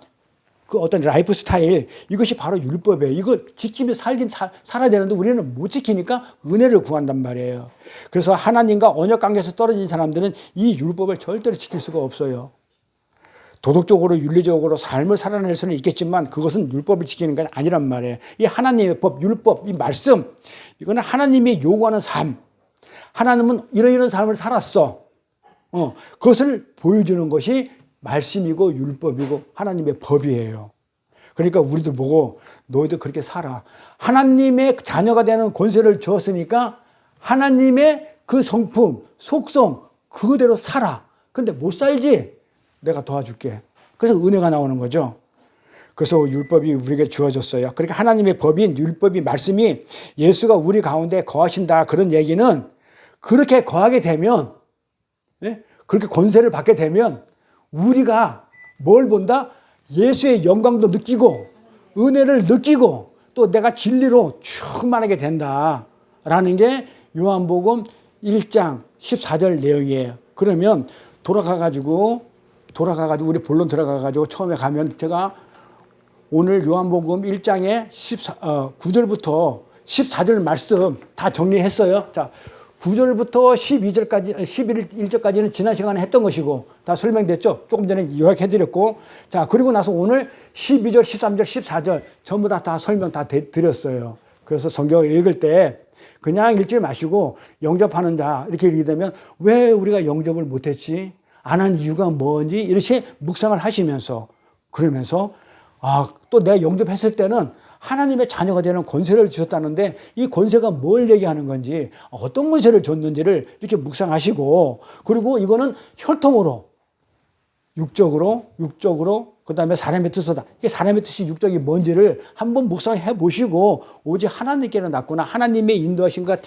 그 어떤 라이프 스타일, 이것이 바로 율법이에요. 이거 지키며 살아야 되는데 우리는 못 지키니까 은혜를 구한단 말이에요. 그래서 하나님과 언약 관계에서 떨어진 사람들은 이 율법을 절대로 지킬 수가 없어요. 도덕적으로 윤리적으로 삶을 살아낼 수는 있겠지만 그것은 율법을 지키는 게 아니란 말이에요. 이 하나님의 법, 율법, 이 말씀, 이거는 하나님이 요구하는 삶. 하나님은 이런 삶을 살았어. 그것을 보여주는 것이 말씀이고 율법이고 하나님의 법이에요. 그러니까 우리들 보고 너희들 그렇게 살아. 하나님의 자녀가 되는 권세를 주었으니까 하나님의 그 성품, 속성 그대로 살아. 근데 못 살지? 내가 도와줄게. 그래서 은혜가 나오는 거죠. 그래서 율법이 우리에게 주어졌어요. 그러니까 하나님의 법인 율법이 말씀이 예수가 우리 가운데 거하신다. 그런 얘기는 그렇게 거하게 되면 그렇게 권세를 받게 되면 우리가 뭘 본다? 예수의 영광도 느끼고 은혜를 느끼고 또 내가 진리로 충만하게 된다라는 게 요한복음 1장 14절 내용이에요. 그러면 돌아가가지고 우리 본론 들어가가지고 처음에 가면 제가 오늘 요한복음 1장에 9절부터 14절 말씀 다 정리했어요. 자, 9절부터 12절까지, 11절까지는 지난 시간에 했던 것이고, 다 설명됐죠? 조금 전에 요약해드렸고, 자, 그리고 나서 오늘 12절, 13절, 14절, 전부 다 설명 다 드렸어요. 그래서 성경을 읽을 때, 그냥 읽지 마시고, 영접하는 자, 이렇게 읽게 되면, 왜 우리가 영접을 못했지? 안 한 이유가 뭔지? 이렇게 묵상을 하시면서, 그러면서, 또 내가 영접했을 때는 하나님의 자녀가 되는 권세를 주셨다는데 이 권세가 뭘 얘기하는 건지 어떤 권세를 줬는지를 이렇게 묵상하시고 그리고 이거는 혈통으로 육적으로 그다음에 사람의 뜻이다. 이게 사람의 뜻이 육적이 뭔지를 한번 묵상해 보시고 오직 하나님께는 낫구나. 하나님의 인도하심과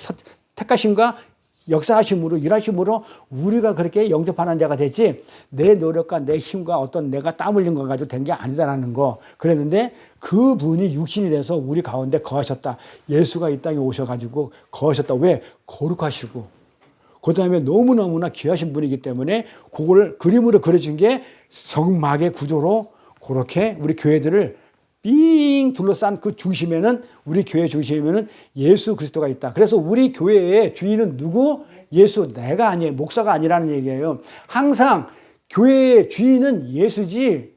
택하심과 역사하심으로 일하심으로 우리가 그렇게 영접하는 자가 됐지 내 노력과 내 힘과 어떤 내가 땀 흘린 거 가지고 된 게 아니다라는 거 그랬는데 그분이 육신이 돼서 우리 가운데 거하셨다. 예수가 이 땅에 오셔가지고 거하셨다. 왜? 거룩하시고 그 다음에 너무너무나 귀하신 분이기 때문에 그걸 그림으로 그려준 게 성막의 구조로 그렇게 우리 교회들을 삥 둘러싼 그 중심에는 우리 교회 중심에는 예수 그리스도가 있다. 그래서 우리 교회의 주인은 누구? 예수. 내가 아니에요. 목사가 아니라는 얘기예요. 항상 교회의 주인은 예수지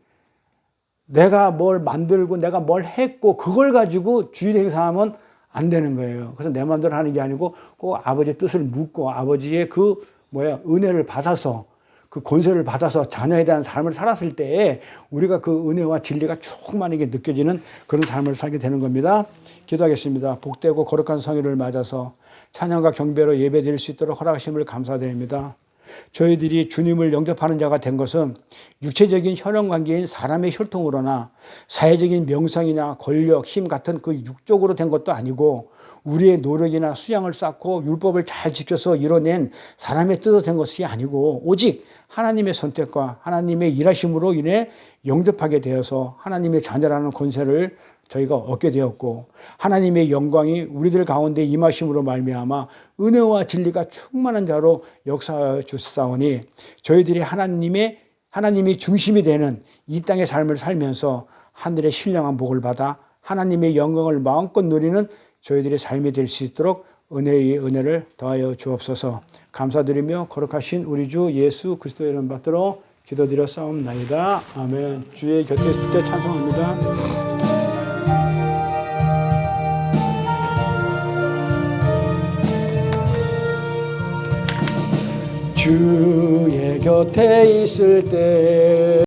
내가 뭘 만들고 내가 뭘 했고 그걸 가지고 주인 행사하면 안 되는 거예요. 그래서 내 마음대로 하는 게 아니고 꼭 아버지의 뜻을 묻고 아버지의 은혜를 받아서 그 권세를 받아서 자녀에 대한 삶을 살았을 때에 우리가 그 은혜와 진리가 충만하게 느껴지는 그런 삶을 살게 되는 겁니다. 기도하겠습니다. 복되고 거룩한 성일을 맞아서 찬양과 경배로 예배드릴 수 있도록 허락하심을 감사드립니다. 저희들이 주님을 영접하는 자가 된 것은 육체적인 혈연관계인 사람의 혈통으로나 사회적인 명성이나 권력, 힘 같은 그 육적으로 된 것도 아니고 우리의 노력이나 수양을 쌓고 율법을 잘 지켜서 이뤄낸 사람의 뜻으로 된 것이 아니고 오직 하나님의 선택과 하나님의 일하심으로 인해 영접하게 되어서 하나님의 자녀라는 권세를 저희가 얻게 되었고 하나님의 영광이 우리들 가운데 임하심으로 말미암아 은혜와 진리가 충만한 자로 역사하여 주사오니 저희들이 하나님이 중심이 되는 이 땅의 삶을 살면서 하늘의 신령한 복을 받아 하나님의 영광을 마음껏 누리는 저희들의 삶이 될 수 있도록 은혜의 은혜를 더하여 주옵소서. 감사드리며 거룩하신 우리 주 예수 그리스도의 이름 받들어 기도드려 싸움나이다. 아멘. 주의 곁에 있을 때 찬송합니다. 주의 곁에 있을 때